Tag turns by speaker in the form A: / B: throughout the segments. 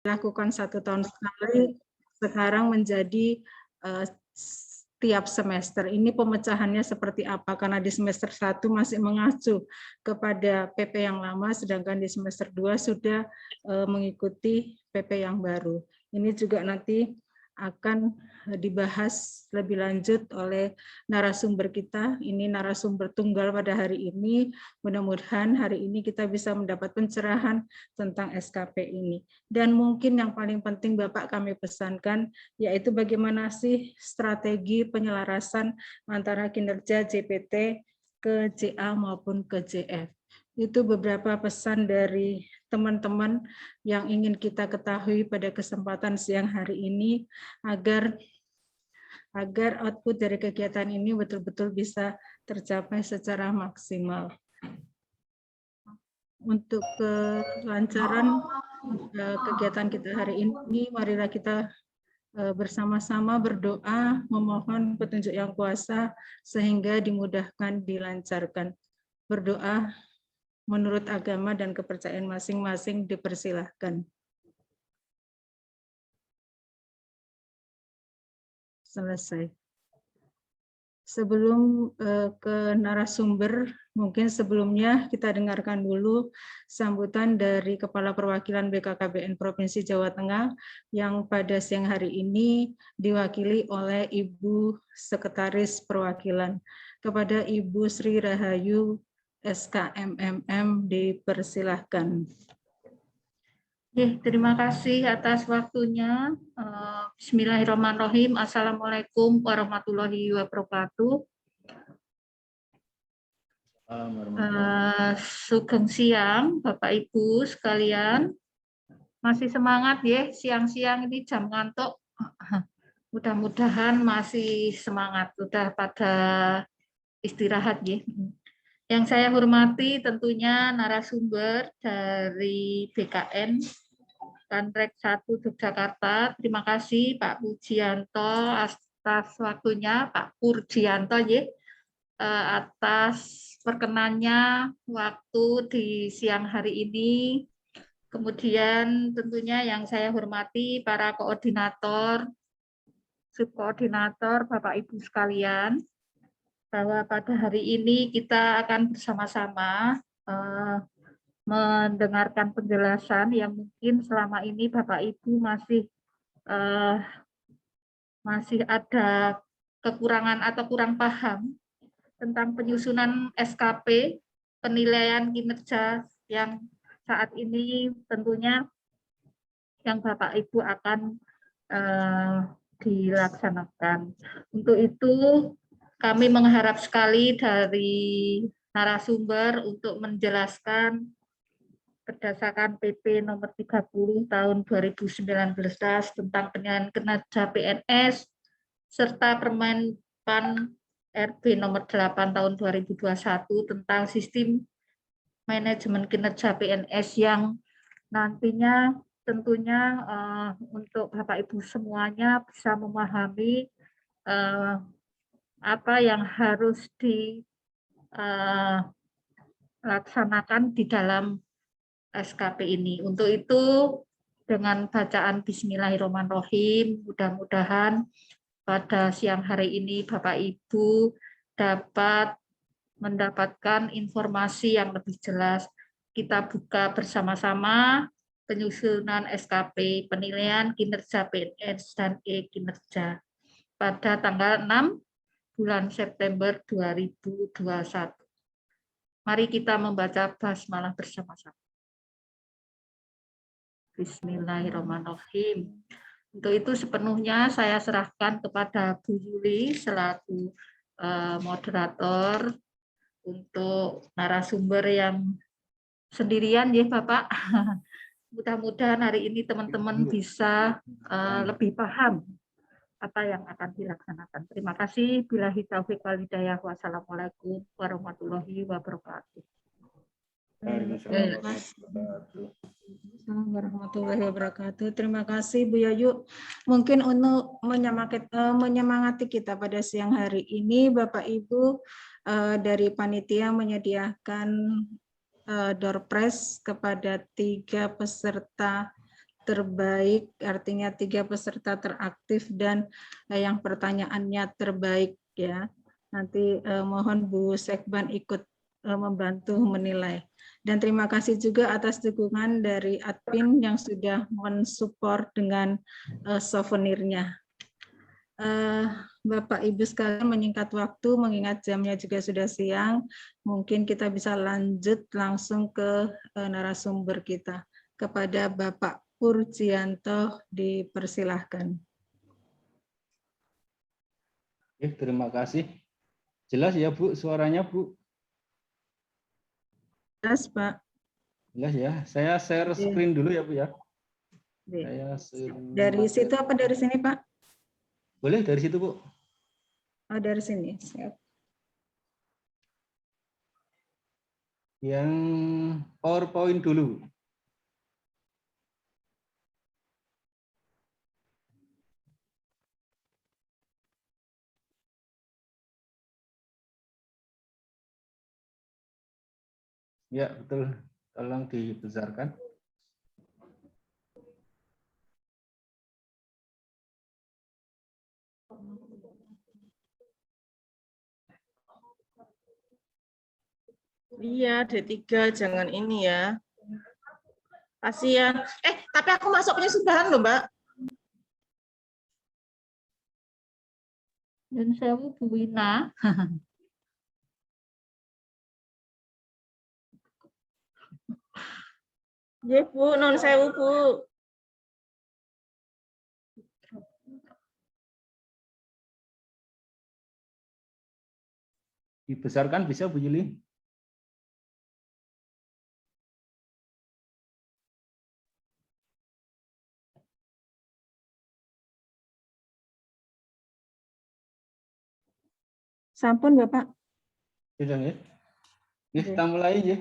A: dilakukan 1 tahun sekali, sekarang menjadi tiap semester. Ini pemecahannya seperti apa? Karena di semester 1 masih mengacu kepada PP yang lama, sedangkan di semester 2 sudah mengikuti PP yang baru. Ini juga nanti akan dibahas lebih lanjut oleh narasumber kita. Ini narasumber tunggal pada hari ini. Mudah-mudahan hari ini kita bisa mendapat pencerahan tentang SKP ini. Dan mungkin yang paling penting Bapak kami pesankan, yaitu bagaimana sih strategi penyelarasan antara kinerja JPT ke JA maupun ke JF. Itu beberapa pesan dari teman-teman yang ingin kita ketahui pada kesempatan siang hari ini agar output dari kegiatan ini betul-betul bisa tercapai secara maksimal. Untuk kelancaran kegiatan kita hari ini, marilah kita bersama-sama berdoa, memohon petunjuk yang kuasa sehingga dimudahkan, dilancarkan. Berdoa menurut agama dan kepercayaan masing-masing dipersilahkan. Selesai. Sebelum ke narasumber, mungkin sebelumnya kita dengarkan dulu sambutan dari Kepala Perwakilan BKKBN Provinsi Jawa Tengah yang pada siang hari ini diwakili oleh Ibu Sekretaris Perwakilan. Kepada Ibu Sri Rahayu SKMMM dipersilahkan.
B: Terima kasih atas waktunya. Bismillahirrahmanirrahim. Assalamualaikum warahmatullahi wabarakatuh. Sugeng siang, Bapak Ibu sekalian. Masih semangat ya, siang-siang ini jam ngantuk. Mudah-mudahan masih semangat, sudah pada istirahat ya. Yang saya hormati tentunya narasumber dari BKN Kanrek 1 Yogyakarta. Terima kasih Pak Pujianto atas waktunya, Pak Purjianto ya, atas perkenannya waktu di siang hari ini. Kemudian tentunya yang saya hormati para koordinator, subkoordinator, Bapak Ibu sekalian, bahwa pada hari ini kita akan bersama-sama mendengarkan penjelasan yang mungkin selama ini Bapak Ibu masih ada kekurangan atau kurang paham tentang penyusunan SKP penilaian kinerja yang saat ini tentunya yang Bapak Ibu akan dilaksanakan. Untuk itu kami mengharap sekali dari narasumber untuk menjelaskan berdasarkan PP nomor 30 tahun 2019 tentang penilaian kinerja PNS serta Permen-Pan RB nomor 8 tahun 2021 tentang sistem manajemen kinerja PNS yang nantinya tentunya untuk Bapak Ibu semuanya bisa memahami apa yang harus dilaksanakan di dalam SKP ini. Untuk itu dengan bacaan Bismillahirrahmanirrahim, mudah-mudahan pada siang hari ini Bapak Ibu dapat mendapatkan informasi yang lebih jelas. Kita buka bersama-sama penyusunan SKP penilaian kinerja PNS dan e-kinerja pada tanggal 6 bulan September 2021. Mari kita membaca basmalah bersama-sama. Bismillahirrahmanirrahim. Untuk itu sepenuhnya saya serahkan kepada Bu Yuli selaku moderator untuk narasumber yang sendirian ya Bapak. Mudah-mudahan hari ini teman-teman bisa lebih paham apa yang akan dilaksanakan. Terima kasih. Billahi taufiq wal hidayah. Wassalamualaikum warahmatullahi wabarakatuh.
A: Assalamualaikum warahmatullahi wabarakatuh. Terima kasih Bu Yayu. Mungkin untuk menyemangati kita pada siang hari ini, Bapak Ibu dari panitia menyediakan door prize kepada 3 peserta terbaik, artinya 3 peserta teraktif dan yang pertanyaannya terbaik ya. Nanti mohon Bu Sekban ikut membantu menilai. Dan terima kasih juga atas dukungan dari admin yang sudah mensupport dengan souvenirnya. Bapak Ibu sekalian, menyingkat waktu mengingat jamnya juga sudah siang, mungkin kita bisa lanjut langsung ke narasumber kita. Kepada Bapak Purjianto dipersilahkan.
C: Terima kasih. Jelas ya Bu suaranya Bu?
A: Jelas Pak.
C: Jelas ya. Saya share screen dulu ya Bu ya. Saya
A: dari situ apa dari sini Pak?
C: Boleh dari situ Bu.
A: Oh, dari sini. Siap.
C: Yang PowerPoint dulu. Ya, betul. Tolong dibesarkan.
D: Iya, D3 jangan ini ya. Kasihan. Tapi aku masuknya sudahan loh, Mbak.
B: Dan saya Bu Wina.
D: Iya, Bu, non sewu, Bu.
C: Dibesarkan bisa Bu Yuli?
A: Sampun Bapak.
C: Sudah ya? Kita mulai ya.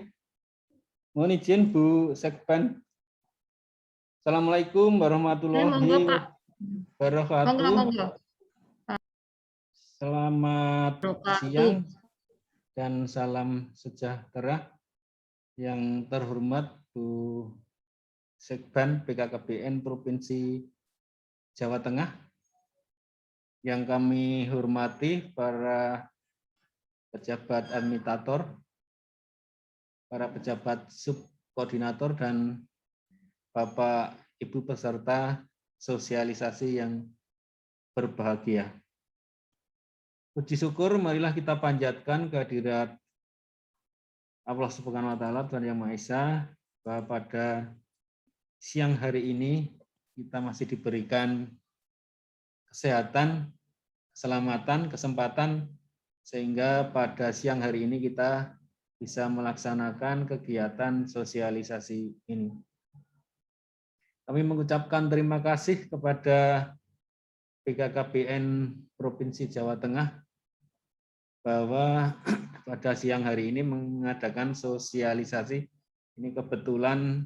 C: Mohon izin Bu Sekban. Assalamualaikum warahmatullahi wabarakatuh. Selamat siang dan salam sejahtera. Yang terhormat Bu Sekban BKKBN Provinsi Jawa Tengah. Yang kami hormati para pejabat administrator, para pejabat subkoordinator, dan Bapak Ibu peserta sosialisasi yang berbahagia. Puji syukur marilah kita panjatkan kehadirat Allah Subhanahu wa taala Tuhan Yang Maha Esa, bahwa pada siang hari ini kita masih diberikan kesehatan, keselamatan, kesempatan, sehingga pada siang hari ini kita bisa melaksanakan kegiatan sosialisasi ini. Kami mengucapkan terima kasih kepada BKKBN Provinsi Jawa Tengah bahwa pada siang hari ini mengadakan sosialisasi. Ini kebetulan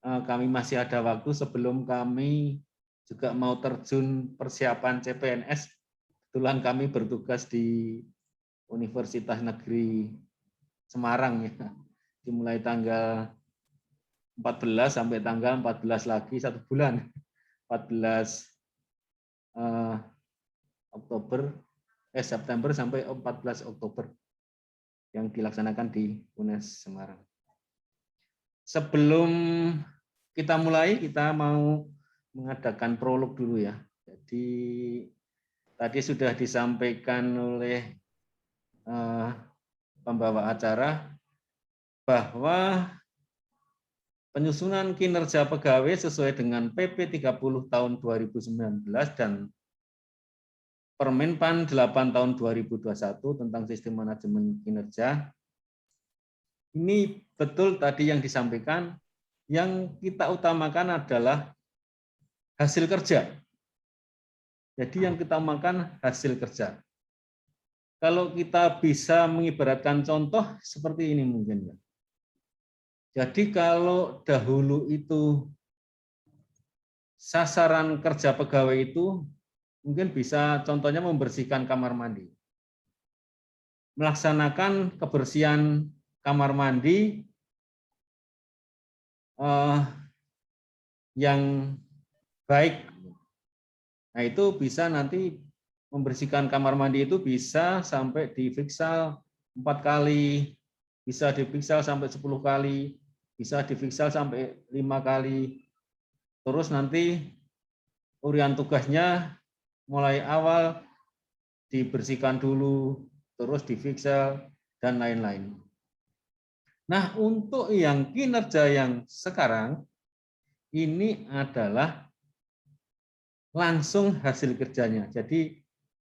C: kami masih ada waktu sebelum kami juga mau terjun persiapan CPNS. Kebetulan kami bertugas di Universitas Negeri Semarang ya. Dimulai tanggal 14 sampai tanggal 14 lagi 1 bulan. 14 September sampai 14 Oktober yang dilaksanakan di UNES Semarang. Sebelum kita mulai, kita mau mengadakan prolog dulu ya. Jadi tadi sudah disampaikan oleh pembawa acara bahwa penyusunan kinerja pegawai sesuai dengan PP 30 tahun 2019 dan Permenpan 8 tahun 2021 tentang sistem manajemen kinerja. Ini betul tadi yang disampaikan, yang kita utamakan adalah hasil kerja. Jadi yang kita utamakan hasil kerja. Kalau kita bisa mengibaratkan contoh seperti ini mungkin ya. Jadi kalau dahulu itu sasaran kerja pegawai itu mungkin bisa contohnya membersihkan kamar mandi. Melaksanakan kebersihan kamar mandi yang baik. Nah, itu bisa nanti membersihkan kamar mandi itu bisa sampai difiksal 4 kali, bisa difiksal sampai 10 kali, bisa difiksal sampai 5 kali. Terus nanti urian tugasnya mulai awal dibersihkan dulu, terus difiksal, dan lain-lain. Nah, untuk yang kinerja yang sekarang, ini adalah langsung hasil kerjanya. Jadi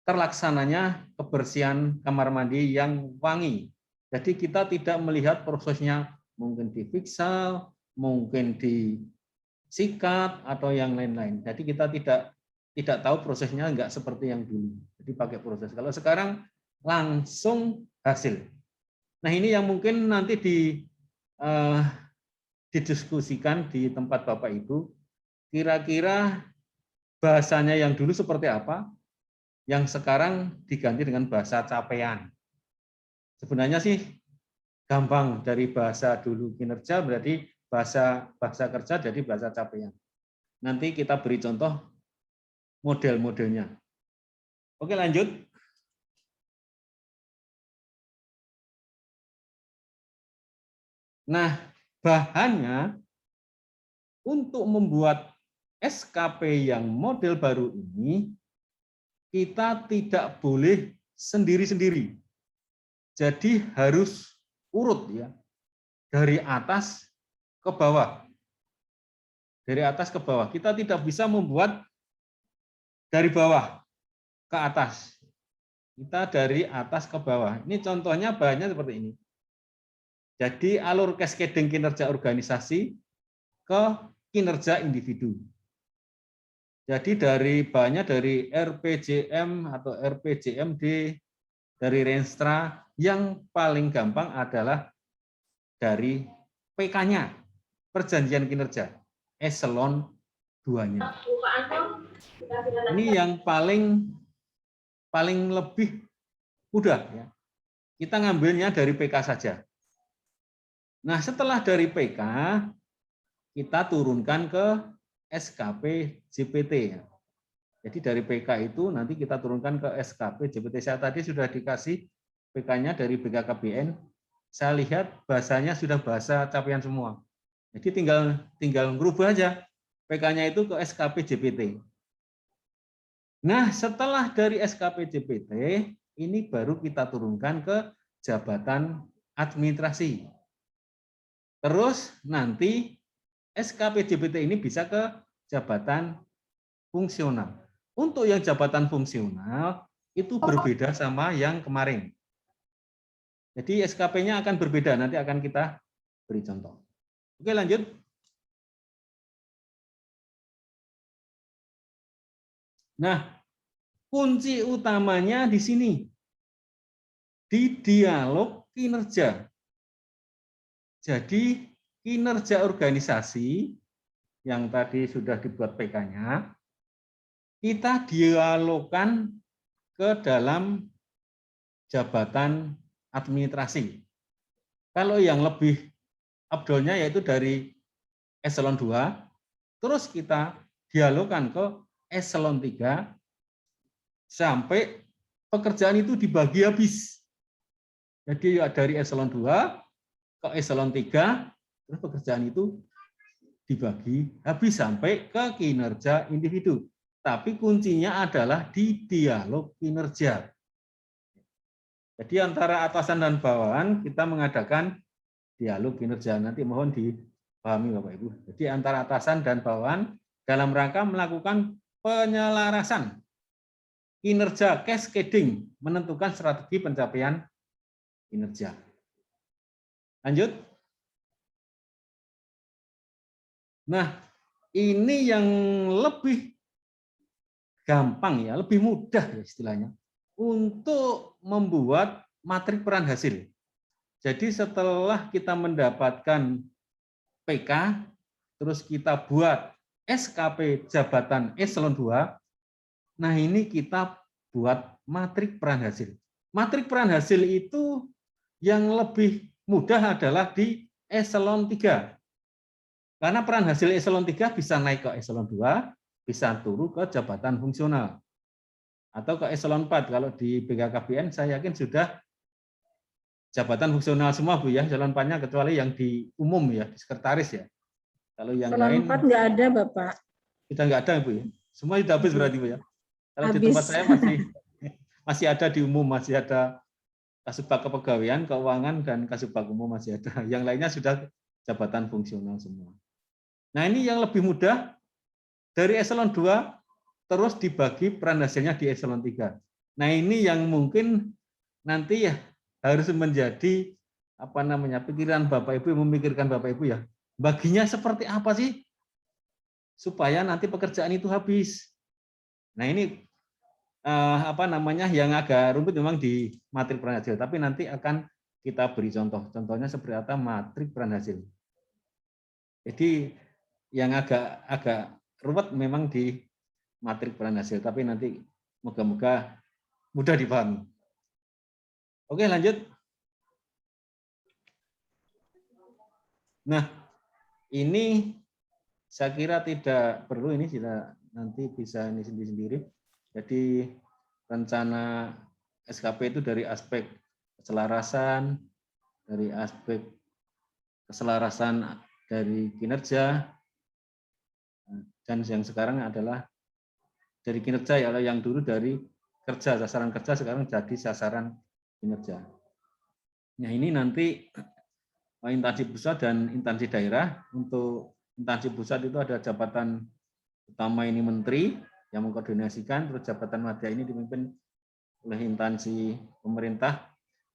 C: terlaksananya kebersihan kamar mandi yang wangi. Jadi kita tidak melihat prosesnya mungkin difiksal, mungkin disikat atau yang lain-lain. Jadi kita tidak tahu prosesnya, enggak seperti yang dulu. Jadi pakai proses. Kalau sekarang langsung hasil. Nah, ini yang mungkin nanti didiskusikan di tempat Bapak Ibu. Kira-kira bahasanya yang dulu seperti apa, yang sekarang diganti dengan bahasa capaian. Sebenarnya sih gampang, dari bahasa dulu kinerja berarti bahasa kerja jadi bahasa capaian. Nanti kita beri contoh model-modelnya. Oke, lanjut. Nah, bahannya untuk membuat SKP yang model baru ini, kita tidak boleh sendiri-sendiri. Jadi harus urut ya, dari atas ke bawah. Dari atas ke bawah. Kita tidak bisa membuat dari bawah ke atas. Kita dari atas ke bawah. Ini contohnya bahannya seperti ini. Jadi alur cascading kinerja organisasi ke kinerja individu. Jadi bahannya dari RPJM atau RPJMD, dari Renstra, yang paling gampang adalah dari PK-nya, perjanjian kinerja, eselon 2-nya. Ini yang paling lebih mudah ya. Kita ngambilnya dari PK saja. Nah, setelah dari PK, kita turunkan ke SKP JPT. Jadi dari PK itu nanti kita turunkan ke SKP JPT. Saya tadi sudah dikasih PK-nya dari BKKBN. Saya lihat bahasanya sudah bahasa capaian semua. Jadi tinggal merubah aja PK-nya itu ke SKP JPT. Nah, setelah dari SKP JPT, ini baru kita turunkan ke jabatan administrasi. Terus nanti SKP JPT ini bisa ke jabatan fungsional. Untuk yang jabatan fungsional itu berbeda sama yang kemarin. Jadi SKP-nya akan berbeda, nanti akan kita beri contoh. Oke, lanjut. Nah, kunci utamanya di sini. Di dialog kinerja. Jadi kinerja organisasi yang tadi sudah dibuat PK-nya, kita dialogkan ke dalam jabatan administrasi. Kalau yang lebih abdolnya yaitu dari eselon 2, terus kita dialogkan ke eselon 3, sampai pekerjaan itu dibagi habis. Jadi dari eselon 2 ke eselon 3, terus pekerjaan itu dibagi habis sampai ke kinerja individu. Tapi kuncinya adalah di dialog kinerja. Jadi antara atasan dan bawahan kita mengadakan dialog kinerja. Nanti mohon dipahami Bapak Ibu. Jadi antara atasan dan bawahan dalam rangka melakukan penyelarasan kinerja cascading, menentukan strategi pencapaian kinerja. Lanjut. Nah, ini yang lebih gampang ya, lebih mudah ya istilahnya, untuk membuat matrik peran hasil. Jadi setelah kita mendapatkan PK, terus kita buat SKP jabatan eselon 2, nah ini kita buat matrik peran hasil. Matrik peran hasil itu yang lebih mudah adalah di eselon 3. Karena peran hasil eselon 3 bisa naik ke eselon 2, bisa turun ke jabatan fungsional. Atau ke eselon 4, kalau di BKKBN saya yakin sudah jabatan fungsional semua Bu ya, eselon 4-nya kecuali yang di umum ya, di sekretaris ya. Kalau yang
A: Eselon
C: lain
A: 4 nggak ada, Bapak.
C: kita nggak ada Bu ya. Semua sudah habis berarti Bu ya. Kalau di tempat
A: Habis.
C: saya masih ada di umum, masih ada Kasubag Kepegawaian, Keuangan, dan Kasubag Umum masih ada. Yang lainnya sudah jabatan fungsional semua. Nah ini yang lebih mudah, dari eselon 2 terus dibagi peran hasilnya di eselon 3. Nah ini yang mungkin nanti ya harus menjadi pikiran Bapak Ibu, memikirkan Bapak Ibu ya. Baginya seperti apa sih supaya nanti pekerjaan itu habis. Nah ini yang agak rumit memang di matrik peran hasil, tapi nanti akan kita beri contoh. Contohnya seperti apa matrik peran hasil. Jadi yang agak ruwet memang di matrik peran hasil, tapi nanti moga-moga mudah dipahami. Oke, lanjut. Nah, ini saya kira tidak perlu, ini sudah nanti bisa ini sendiri-sendiri. Jadi rencana SKP itu dari aspek keselarasan, dari aspek keselarasan dari kinerja, dan yang sekarang adalah dari kinerja ya, yang dulu dari kerja, sasaran kerja sekarang jadi sasaran kinerja. Nah ini nanti instansi pusat dan instansi daerah. Untuk instansi pusat itu ada jabatan utama ini menteri yang mengkoordinasikan, terus jabatan madya ini dipimpin oleh instansi pemerintah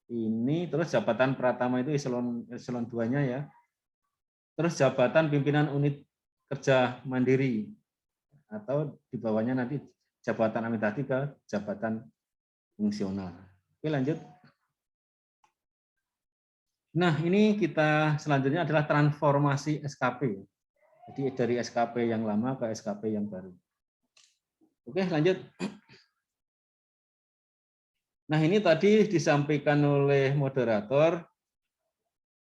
C: ini, terus jabatan pratama itu eselon 2-nya ya. Terus jabatan pimpinan unit kerja mandiri atau di bawahnya nanti jabatan administrasi ke jabatan fungsional. Oke, lanjut. Nah, ini kita selanjutnya adalah transformasi SKP. Jadi dari SKP yang lama ke SKP yang baru. Oke, lanjut. Nah, ini tadi disampaikan oleh moderator.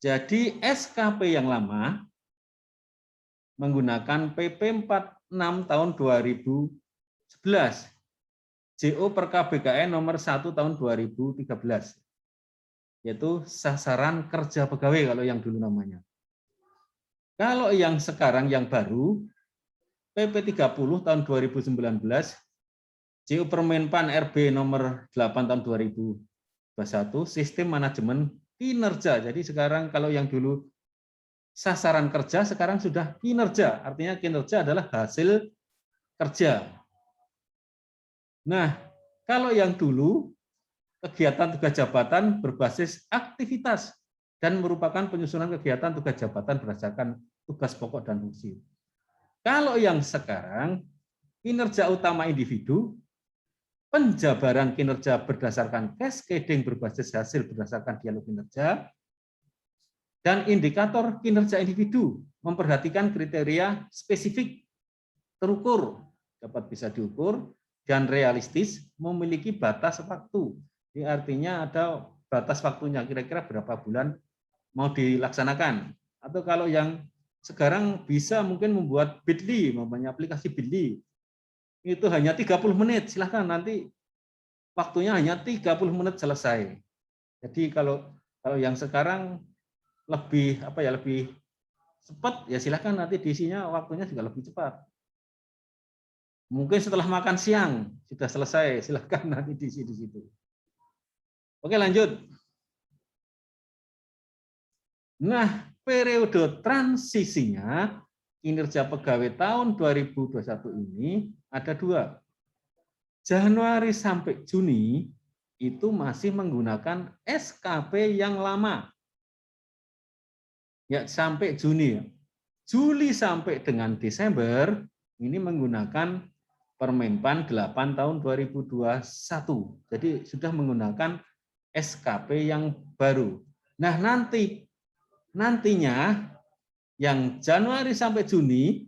C: Jadi SKP yang lama menggunakan PP 46 tahun 2011. JO per KBKN nomor 1 tahun 2013. Yaitu sasaran kerja pegawai kalau yang dulu namanya. Kalau yang sekarang yang baru PP 30 tahun 2019, JU Permenpan RB nomor 8 tahun 2021, sistem manajemen kinerja. Jadi sekarang kalau yang dulu sasaran kerja, sekarang sudah kinerja. Artinya kinerja adalah hasil kerja. Nah, kalau yang dulu kegiatan tugas jabatan berbasis aktivitas dan merupakan penyusunan kegiatan tugas jabatan berdasarkan tugas pokok dan fungsi. Kalau yang sekarang kinerja utama individu, penjabaran kinerja berdasarkan cascading berbasis hasil berdasarkan dialog kinerja, dan indikator kinerja individu memperhatikan kriteria spesifik, terukur, dapat bisa diukur, dan realistis, memiliki batas waktu. Ini artinya ada batas waktunya, kira-kira berapa bulan mau dilaksanakan. Atau kalau yang sekarang bisa mungkin membuat Bitly, namanya aplikasi Bitly, itu hanya 30 menit, silahkan nanti waktunya hanya 30 menit selesai. Jadi kalau yang sekarang lebih lebih cepat, ya silahkan nanti diisinya waktunya juga lebih cepat. Mungkin setelah makan siang sudah selesai, silahkan nanti diisi di situ. Oke, lanjut. Nah, periode transisinya kinerja pegawai tahun 2021 ini ada 2. Januari sampai Juni itu masih menggunakan SKP yang lama. Ya, sampai Juni. Juli sampai dengan Desember ini menggunakan Permenpan 8 tahun 2021. Jadi sudah menggunakan SKP yang baru. Nah, nantinya yang Januari sampai Juni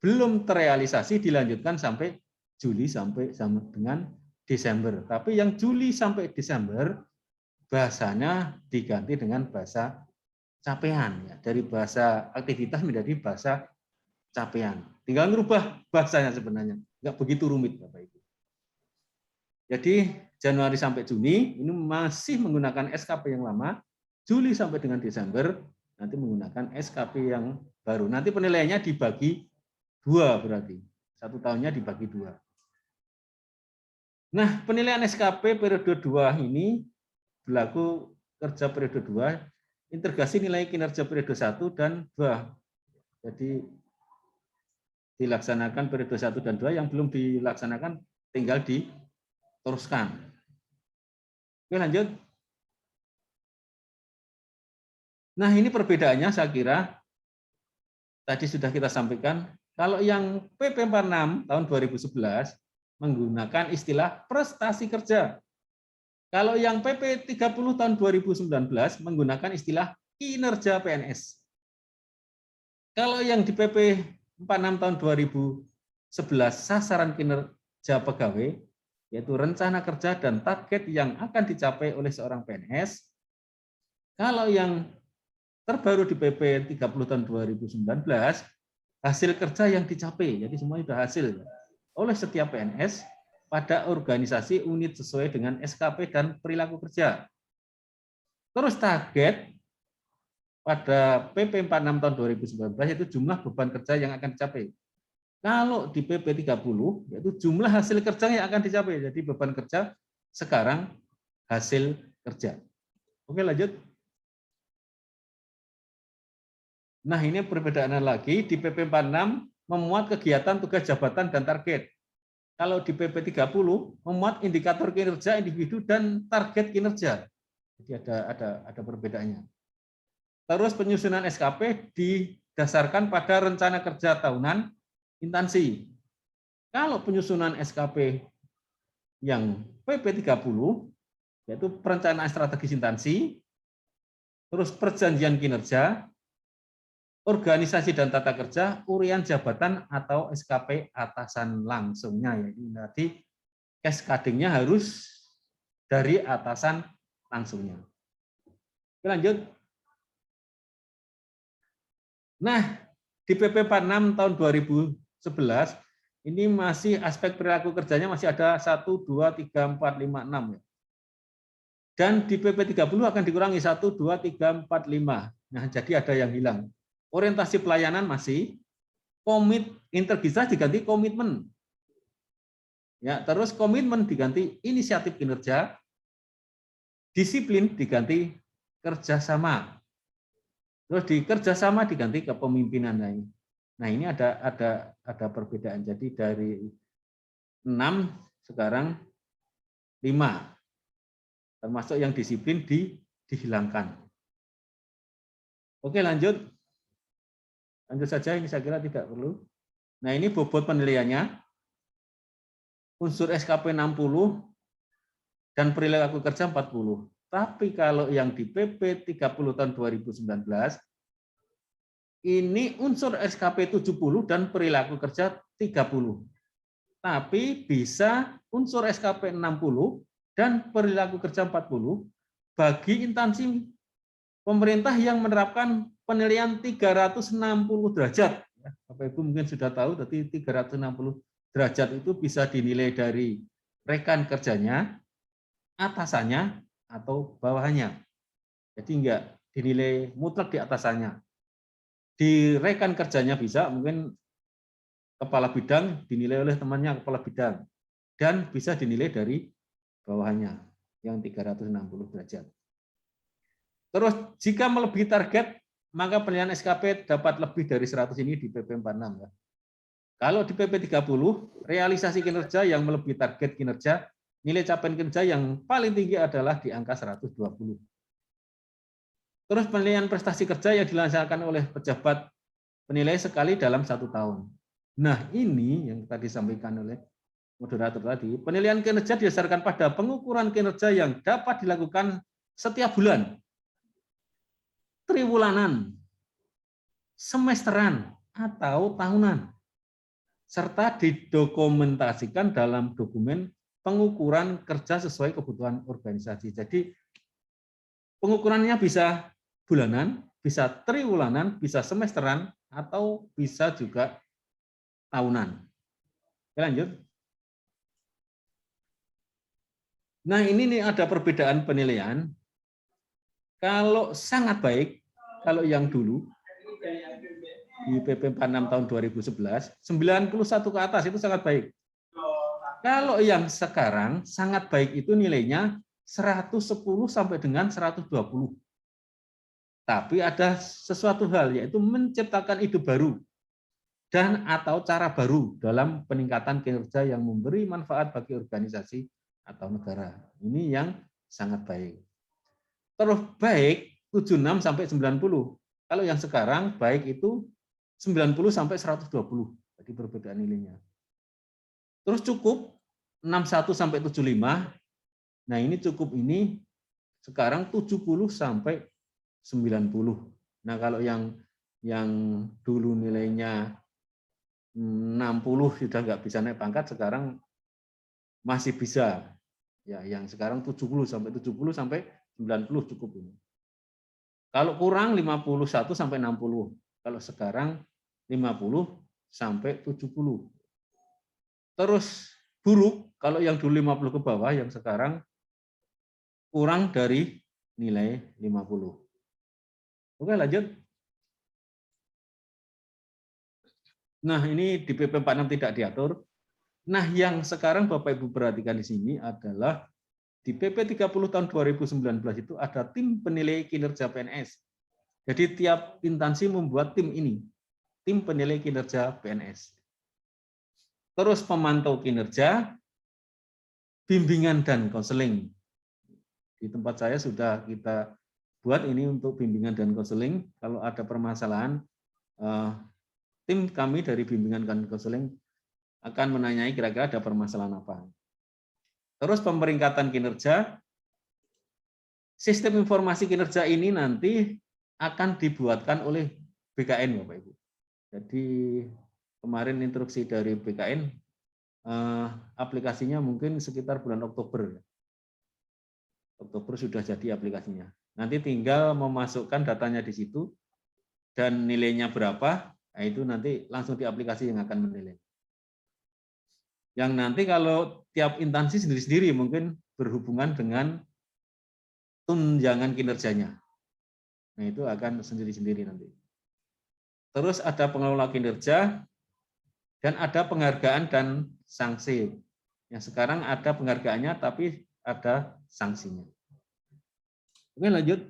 C: belum terrealisasi, dilanjutkan sampai Juli sampai dengan Desember. Tapi yang Juli sampai Desember bahasanya diganti dengan bahasa capaian, ya, dari bahasa aktivitas menjadi bahasa capaian. Tinggal merubah bahasanya sebenarnya, nggak begitu rumit Bapak Ibu. Jadi Januari sampai Juni ini masih menggunakan SKP yang lama, Juli sampai dengan Desember nanti menggunakan SKP yang baru. Nanti penilaiannya dibagi 2 berarti. 1 tahunnya dibagi 2. Nah, penilaian SKP periode 2 ini berlaku kerja periode 2, integrasi nilai kinerja periode 1 dan 2. Jadi dilaksanakan periode 1 dan 2, yang belum dilaksanakan tinggal diteruskan. Oke, lanjut. Nah, ini perbedaannya saya kira tadi sudah kita sampaikan. Kalau yang PP 46 tahun 2011 menggunakan istilah prestasi kerja. Kalau yang PP 30 tahun 2019 menggunakan istilah kinerja PNS. Kalau yang di PP 46 tahun 2011 sasaran kinerja pegawai, yaitu rencana kerja dan target yang akan dicapai oleh seorang PNS. Kalau yang terbaru di PP 30 tahun 2019, hasil kerja yang dicapai, jadi semuanya sudah hasil oleh setiap PNS pada organisasi unit sesuai dengan SKP dan perilaku kerja. Terus target pada PP 46 tahun 2019 yaitu jumlah beban kerja yang akan dicapai. Kalau di PP 30 yaitu jumlah hasil kerja yang akan dicapai. Jadi beban kerja sekarang hasil kerja. Oke, lanjut. Nah, ini perbedaannya lagi. Di PP 46 memuat kegiatan, tugas jabatan, dan target. Kalau di PP 30 memuat indikator kinerja individu dan target kinerja. Jadi ada perbedaannya. Terus penyusunan SKP didasarkan pada rencana kerja tahunan instansi. Kalau penyusunan SKP yang PP 30 yaitu perencanaan strategis instansi, terus perjanjian kinerja, organisasi dan tata kerja, urian jabatan atau SKP atasan langsungnya. Jadi cascading-nya harus dari atasan langsungnya. Oke, lanjut. Nah, di PP 46 tahun 2011 ini masih aspek perilaku kerjanya masih ada 1, 2, 3, 4, 5, 6. Dan di PP 30 akan dikurangi 1, 2, 3, 4, 5. Nah, jadi ada yang hilang. Orientasi pelayanan masih, integritas diganti komitmen. Ya, terus komitmen diganti inisiatif kinerja, disiplin diganti kerjasama. Terus di kerjasama diganti kepemimpinan. Nah, ini ada perbedaan. Jadi dari 6 sekarang 5. Termasuk yang disiplin dihilangkan. Oke, lanjut. Lanjut saja, ini saya kira tidak perlu. Nah, ini bobot penilaiannya. Unsur SKP 60 dan perilaku kerja 40. Tapi kalau yang di PP 30 tahun 2019, ini unsur SKP 70 dan perilaku kerja 30. Tapi bisa unsur SKP 60 dan perilaku kerja 40 bagi instansi pemerintah yang menerapkan penilaian 360 derajat. Bapak Ibu mungkin sudah tahu, tapi 360 derajat itu bisa dinilai dari rekan kerjanya, atasannya, atau bawahannya. Jadi enggak dinilai mutlak di atasannya. Di rekan kerjanya bisa, mungkin kepala bidang dinilai oleh temannya kepala bidang. Dan bisa dinilai dari bawahannya, yang 360 derajat. Terus jika melebihi target, maka penilaian SKP dapat lebih dari 100 ini di PP 46. Kalau di PP 30, realisasi kinerja yang melebihi target kinerja, nilai capaian kinerja yang paling tinggi adalah di angka 120. Terus penilaian prestasi kerja yang dilaksanakan oleh pejabat penilai sekali dalam 1 tahun. Nah, ini yang tadi disampaikan oleh moderator tadi, penilaian kinerja didasarkan pada pengukuran kinerja yang dapat dilakukan setiap bulan, triwulanan, semesteran, atau tahunan, serta didokumentasikan dalam dokumen pengukuran kerja sesuai kebutuhan organisasi. Jadi pengukurannya bisa bulanan, bisa triwulanan, bisa semesteran, atau bisa juga tahunan. Oke, lanjut. Nah, ini nih ada perbedaan penilaian. Kalau sangat baik, kalau yang dulu di PP 46 tahun 2011, 91 ke atas itu sangat baik. Kalau yang sekarang sangat baik itu nilainya 110 sampai dengan 120. Tapi ada sesuatu hal, yaitu menciptakan ide baru dan atau cara baru dalam peningkatan kinerja yang memberi manfaat bagi organisasi atau negara. Ini yang sangat baik. Terus baik 76 sampai 90. Kalau yang sekarang baik itu 90 sampai 120. Jadi perbedaan nilainya. Terus cukup 61 sampai 75. Nah, ini cukup ini sekarang 70 sampai 90. Nah, kalau yang dulu nilainya 60 sudah nggak bisa naik pangkat, sekarang masih bisa. Ya, yang sekarang 70 sampai 90 cukup ini. Kalau kurang 51 sampai 60. Kalau sekarang 50 sampai 70. Terus buruk, kalau yang dulu 50 ke bawah, yang sekarang kurang dari nilai 50. Oke, lanjut. Nah, ini di PP 46 tidak diatur. Nah, yang sekarang Bapak Ibu perhatikan di sini adalah di PP 30 tahun 2019 itu ada tim penilai kinerja PNS. Jadi tiap instansi membuat tim ini, tim penilai kinerja PNS. Terus pemantau kinerja, bimbingan dan konseling. Di tempat saya sudah kita buat ini untuk bimbingan dan konseling. Kalau ada permasalahan, tim kami dari bimbingan dan konseling akan menanyai kira-kira ada permasalahan apa. Terus pemeringkatan kinerja, sistem informasi kinerja ini nanti akan dibuatkan oleh BKN, Bapak Ibu. Jadi kemarin instruksi dari BKN, aplikasinya mungkin sekitar bulan Oktober. Oktober sudah jadi aplikasinya. Nanti tinggal memasukkan datanya di situ dan nilainya berapa, nah itu nanti langsung di aplikasi yang akan menilai. Yang nanti kalau tiap instansi sendiri-sendiri mungkin berhubungan dengan tunjangan kinerjanya. Nah, itu akan sendiri-sendiri nanti. Terus ada pengelola kinerja dan ada penghargaan dan sanksi. Yang sekarang ada penghargaannya tapi ada sanksinya. Oke, lanjut.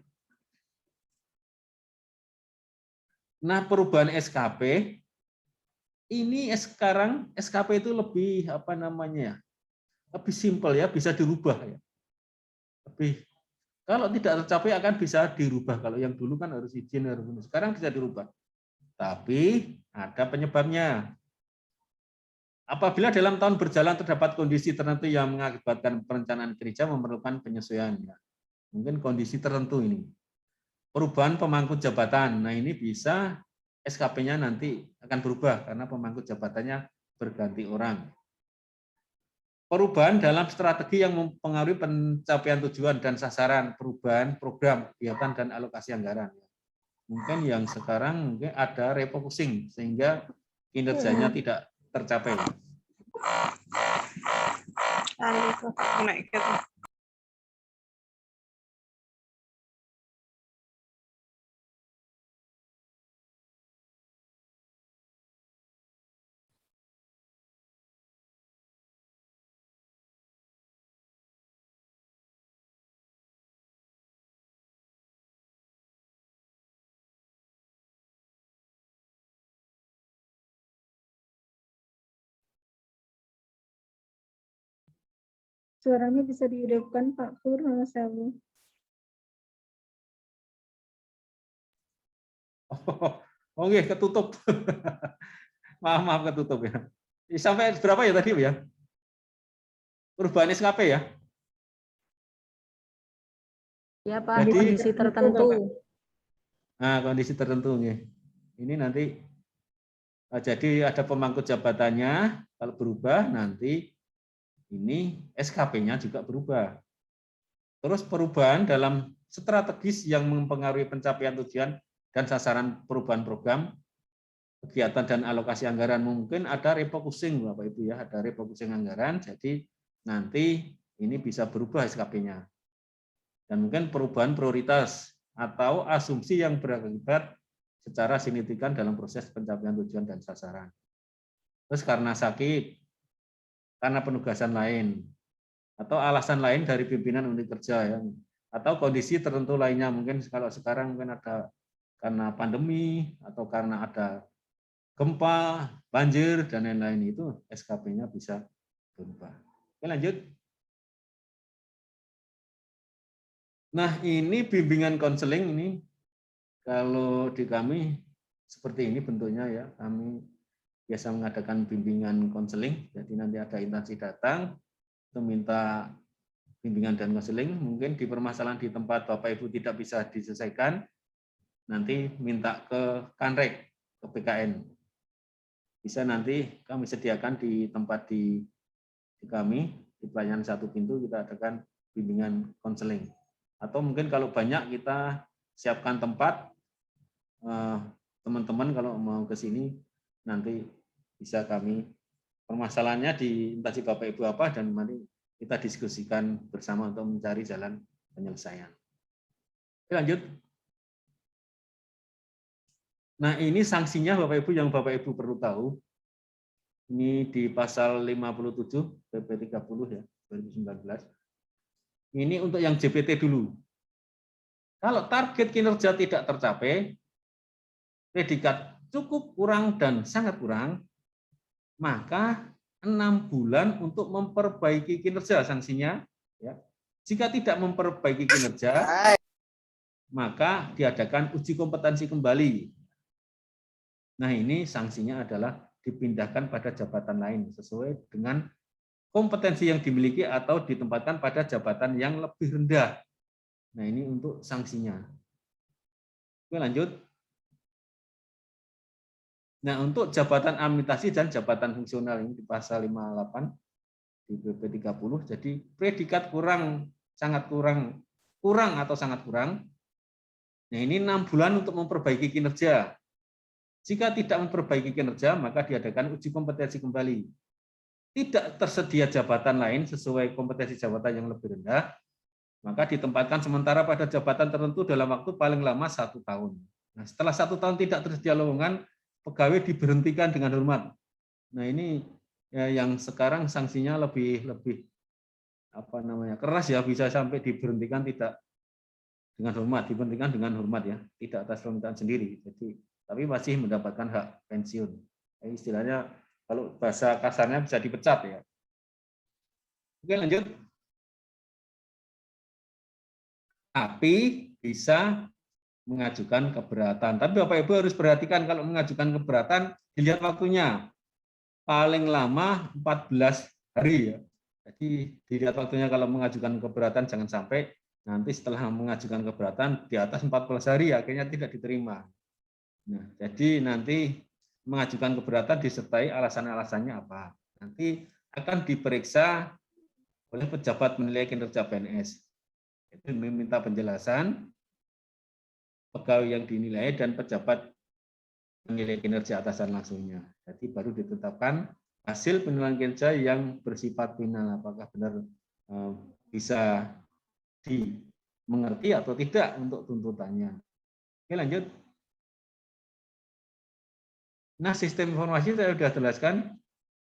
C: Nah, perubahan SKP ini sekarang SKP itu lebih apa namanya ya? Lebih simpel ya, bisa dirubah ya. Lebih kalau tidak tercapai akan bisa dirubah. Kalau yang dulu kan harus izin, sekarang bisa dirubah. Tapi ada penyebabnya. Apabila dalam tahun berjalan terdapat kondisi tertentu yang mengakibatkan perencanaan gereja memerlukan penyesuaian. Mungkin kondisi tertentu ini. Perubahan pemangku jabatan. Nah, ini bisa SKP-nya nanti akan berubah karena pemangku jabatannya berganti orang. Perubahan dalam strategi yang mempengaruhi pencapaian tujuan dan sasaran, perubahan program, kegiatan, dan alokasi anggaran. Mungkin yang sekarang mungkin ada refocusing sehingga kinerjanya tidak tercapai.
A: Suaranya bisa dihidupkan, Pak Pur, Sewu.
C: Oke, ketutup. Maaf ketutup ya. Sampai berapa ya tadi ya? Perubahan SKP ya?
B: Ya Pak,
C: Jadi,
B: kondisi tertentu.
C: Nah, kondisi tertentu nih. Ini nanti jadi ada pemangku jabatannya, kalau berubah nanti ini SKP-nya juga berubah. Terus perubahan dalam strategis yang mempengaruhi pencapaian tujuan dan sasaran perubahan program, kegiatan dan alokasi anggaran. Mungkin ada refocusing Bapak Ibu ya, ada refocusing anggaran, jadi nanti ini bisa berubah SKP-nya. Dan mungkin perubahan prioritas atau asumsi yang berakibat secara signifikan dalam proses pencapaian tujuan dan sasaran. Terus karena sakit, karena penugasan lain, atau alasan lain dari pimpinan unit kerja ya, atau kondisi tertentu lainnya, mungkin kalau sekarang mungkin ada karena pandemi atau karena ada gempa, banjir dan lain-lain, itu SKP-nya bisa berubah. Oke, lanjut. Nah, ini bimbingan konseling ini kalau di kami seperti ini bentuknya ya. Kami biasa mengadakan bimbingan konseling. Jadi nanti ada instansi datang untuk minta bimbingan dan konseling. Mungkin di permasalahan di tempat Bapak Ibu tidak bisa diselesaikan, nanti minta ke Kanrek, ke PKN. Bisa nanti kami sediakan di tempat di kami, di pelayanan satu pintu kita adakan bimbingan konseling. Atau mungkin kalau banyak kita siapkan tempat, teman-teman kalau mau ke sini nanti bisa kami permasalahannya di instansi Bapak Ibu apa, dan nanti kita diskusikan bersama untuk mencari jalan penyelesaian. Oke, lanjut. Nah, ini sanksinya Bapak Ibu yang Bapak Ibu perlu tahu. Ini di pasal 57 PP 30 ya, 2019. Ini untuk yang JPT dulu. Kalau target kinerja tidak tercapai, predikat cukup, kurang, dan sangat kurang, maka 6 bulan untuk memperbaiki kinerja sanksinya. Ya. Jika tidak memperbaiki kinerja, maka diadakan uji kompetensi kembali. Nah, ini sanksinya adalah dipindahkan pada jabatan lain sesuai dengan kompetensi yang dimiliki atau ditempatkan pada jabatan yang lebih rendah. Nah, ini untuk sanksinya. Oke, lanjut. Nah, untuk jabatan administrasi dan jabatan fungsional ini di pasal 58 di PP 30, jadi predikat kurang, sangat kurang, kurang atau sangat kurang. Nah, ini 6 bulan untuk memperbaiki kinerja. Jika tidak memperbaiki kinerja, maka diadakan uji kompetensi kembali. Tidak tersedia jabatan lain sesuai kompetensi jabatan yang lebih rendah, maka ditempatkan sementara pada jabatan tertentu dalam waktu paling lama 1 tahun. Nah, setelah 1 tahun tidak tersedia lowongan, pegawai diberhentikan dengan hormat. Nah, ini ya, yang sekarang sanksinya lebih keras ya, bisa sampai diberhentikan tidak dengan hormat, diberhentikan dengan hormat ya, tidak atas permintaan sendiri. Jadi, tapi masih mendapatkan hak pensiun. Jadi, istilahnya kalau bahasa kasarnya bisa dipecat ya. Oke, lanjut. Tapi bisa mengajukan keberatan. Tapi Bapak Ibu harus perhatikan kalau mengajukan keberatan, dilihat waktunya. Paling lama 14 hari ya. Jadi dilihat waktunya kalau mengajukan keberatan, jangan sampai nanti setelah mengajukan keberatan di atas 14 hari akhirnya tidak diterima. Nah, jadi nanti mengajukan keberatan disertai alasan-alasannya apa. Nanti akan diperiksa oleh pejabat menilai kinerja PNS. Itu meminta penjelasan pegawai yang dinilai dan pejabat menilai kinerja atasan langsungnya. Jadi baru ditetapkan hasil penilaian kinerja yang bersifat final, apakah benar bisa dimengerti atau tidak untuk tuntutannya. Oke, lanjut. Nah, sistem informasi saya sudah jelaskan.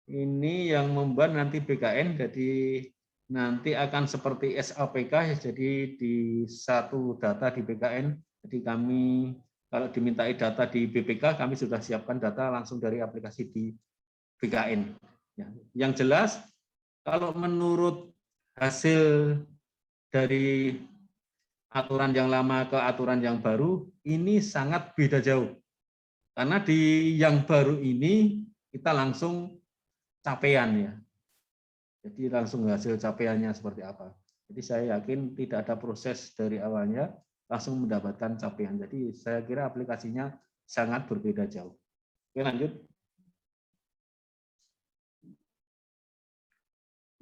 C: Ini yang membuat nanti BKN, jadi nanti akan seperti SAPK, jadi di satu data di BKN. Jadi kami kalau dimintai data di BPK, kami sudah siapkan data langsung dari aplikasi di BKN. Yang jelas, kalau menurut hasil dari aturan yang lama ke aturan yang baru, ini sangat beda jauh. Karena di yang baru ini kita langsung capaian ya. Jadi langsung hasil capaiannya seperti apa. Jadi saya yakin tidak ada proses dari awalnya langsung mendapatkan capaian. Jadi saya kira aplikasinya sangat berbeda jauh. Oke, lanjut.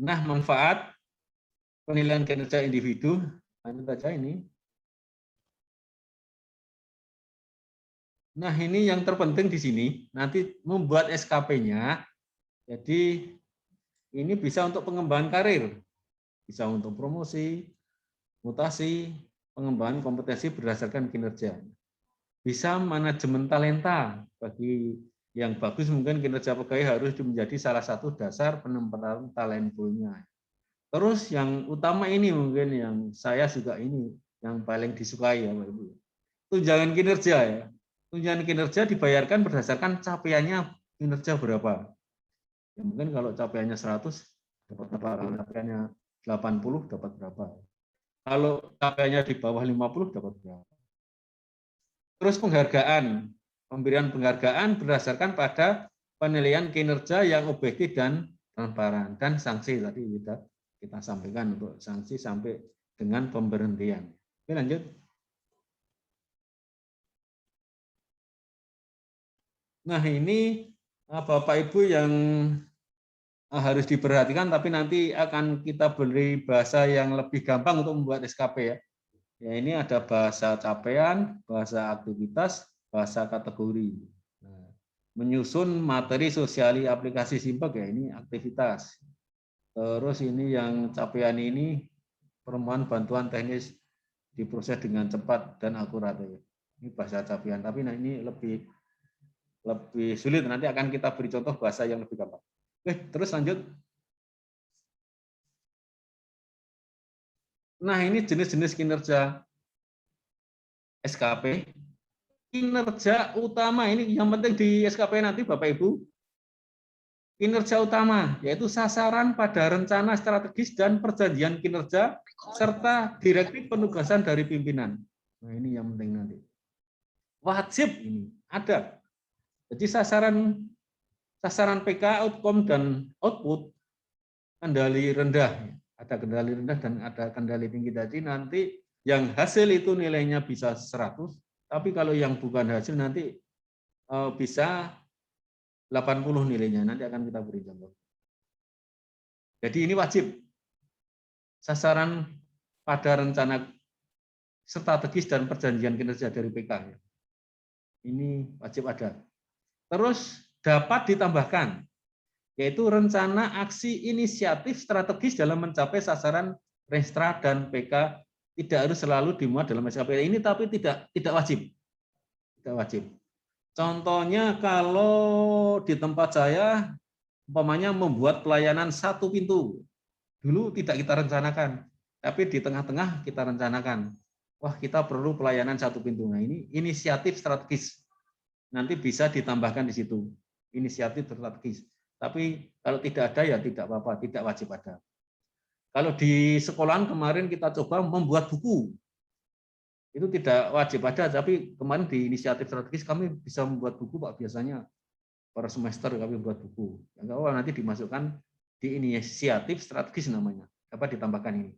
C: Nah, manfaat penilaian kinerja individu, lanjut saja ini. Nah, ini yang terpenting di sini, nanti membuat SKP-nya, jadi ini bisa untuk pengembangan karir, bisa untuk promosi, mutasi, pengembangan kompetensi berdasarkan kinerja. Bisa manajemen talenta, bagi yang bagus mungkin kinerja pegawai harus menjadi salah satu dasar penempatan talent pool-nya. Terus yang utama ini mungkin yang saya juga ini, yang paling disukai ya Bapak Ibu. Tunjangan kinerja ya. Tunjangan kinerja dibayarkan berdasarkan capaiannya kinerja berapa. Ya, mungkin kalau capaiannya 100 dapat berapa, kalau capaiannya 80 dapat berapa. Kalau capaiannya di bawah 50 dapat berapa. Terus penghargaan, pemberian penghargaan berdasarkan pada penilaian kinerja yang objektif dan transparan, dan sanksi tadi kita sampaikan untuk sanksi sampai dengan pemberhentian. Oke, lanjut. Nah, ini Bapak Ibu yang harus diperhatikan, tapi nanti akan kita beri bahasa yang lebih gampang untuk membuat SKP ya. Ya, ini ada bahasa capaian, bahasa aktivitas, bahasa kategori. Nah, menyusun materi sosiali aplikasi Simpek ya, ini aktivitas. Terus ini yang capaian ini permohonan bantuan teknis diproses dengan cepat dan akurat ya. Ini bahasa capaian, tapi nah ini lebih sulit, nanti akan kita beri contoh bahasa yang lebih gampang. Oke, terus lanjut. Nah, ini jenis-jenis kinerja SKP. Kinerja utama ini yang penting di SKP nanti Bapak Ibu. Kinerja utama yaitu sasaran pada rencana strategis dan perjanjian kinerja serta direktif penugasan dari pimpinan. Nah, ini yang penting nanti. Wajib ini ada. Jadi sasaran PK, outcome dan output, kendali rendah. Ada kendali rendah dan ada kendali tinggi. Jadi nanti yang hasil itu nilainya bisa 100, tapi kalau yang bukan hasil nanti bisa 80 nilainya. Nanti akan kita beri contoh. Jadi ini wajib. Sasaran pada rencana strategis dan perjanjian kinerja dari PK. Ini wajib ada. Terus dapat ditambahkan, yaitu rencana aksi inisiatif strategis dalam mencapai sasaran Restra dan PK tidak harus selalu dimuat dalam SKP ini, tapi tidak wajib. Tidak wajib. Contohnya kalau di tempat saya, umpamanya membuat pelayanan satu pintu, dulu tidak kita rencanakan, tapi di tengah-tengah kita rencanakan. Wah, kita perlu pelayanan satu pintu. Nah, ini inisiatif strategis. Nanti bisa ditambahkan di situ, inisiatif strategis. Tapi kalau tidak ada ya tidak apa-apa, tidak wajib ada. Kalau di sekolahan kemarin kita coba membuat buku, itu tidak wajib ada, tapi kemarin di inisiatif strategis kami bisa membuat buku Pak, biasanya per semester kami membuat buku. Yang nanti dimasukkan di inisiatif strategis namanya, dapat ditambahkan ini.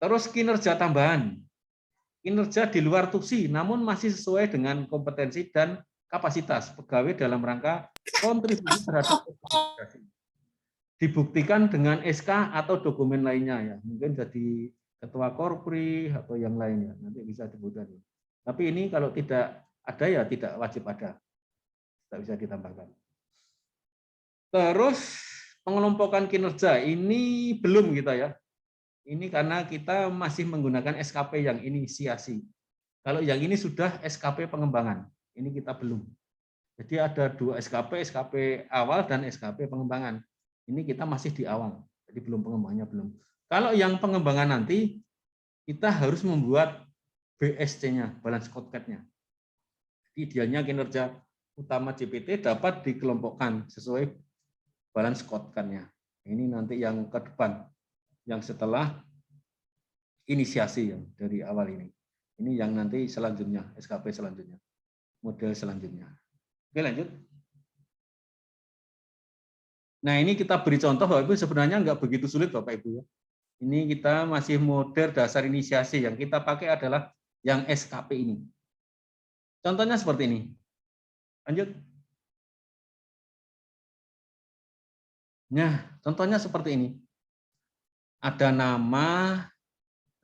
C: Terus kinerja tambahan. Kinerja di luar tuksi, namun masih sesuai dengan kompetensi dan kapasitas pegawai dalam rangka kontribusi terhadap organisasi. Dibuktikan dengan SK atau dokumen lainnya ya, mungkin jadi ketua korpri atau yang lainnya, nanti bisa dibuktikan. Tapi ini kalau tidak ada ya tidak wajib ada, tidak bisa ditambahkan. Terus pengelompokan kinerja ini belum kita ya. Ini karena kita masih menggunakan SKP yang inisiasi. Kalau yang ini sudah SKP pengembangan, ini kita belum. Jadi ada 2 SKP, SKP awal dan SKP pengembangan. Ini kita masih di awal, jadi belum pengembangannya belum. Kalau yang pengembangan nanti, kita harus membuat BSC-nya, balance scorecard-nya. Idealnya kinerja utama JPT dapat dikelompokkan sesuai balance scorecard-nya. Ini nanti yang ke depan, yang setelah inisiasi yang dari awal ini. Ini yang nanti selanjutnya, SKP selanjutnya, model selanjutnya. Oke, lanjut. Nah, ini kita beri contoh, Bapak Ibu, sebenarnya nggak begitu sulit, Bapak Ibu. Ini kita masih model dasar inisiasi, yang kita pakai adalah yang SKP ini. Contohnya seperti ini. Lanjut. Nah, contohnya seperti ini. Ada nama,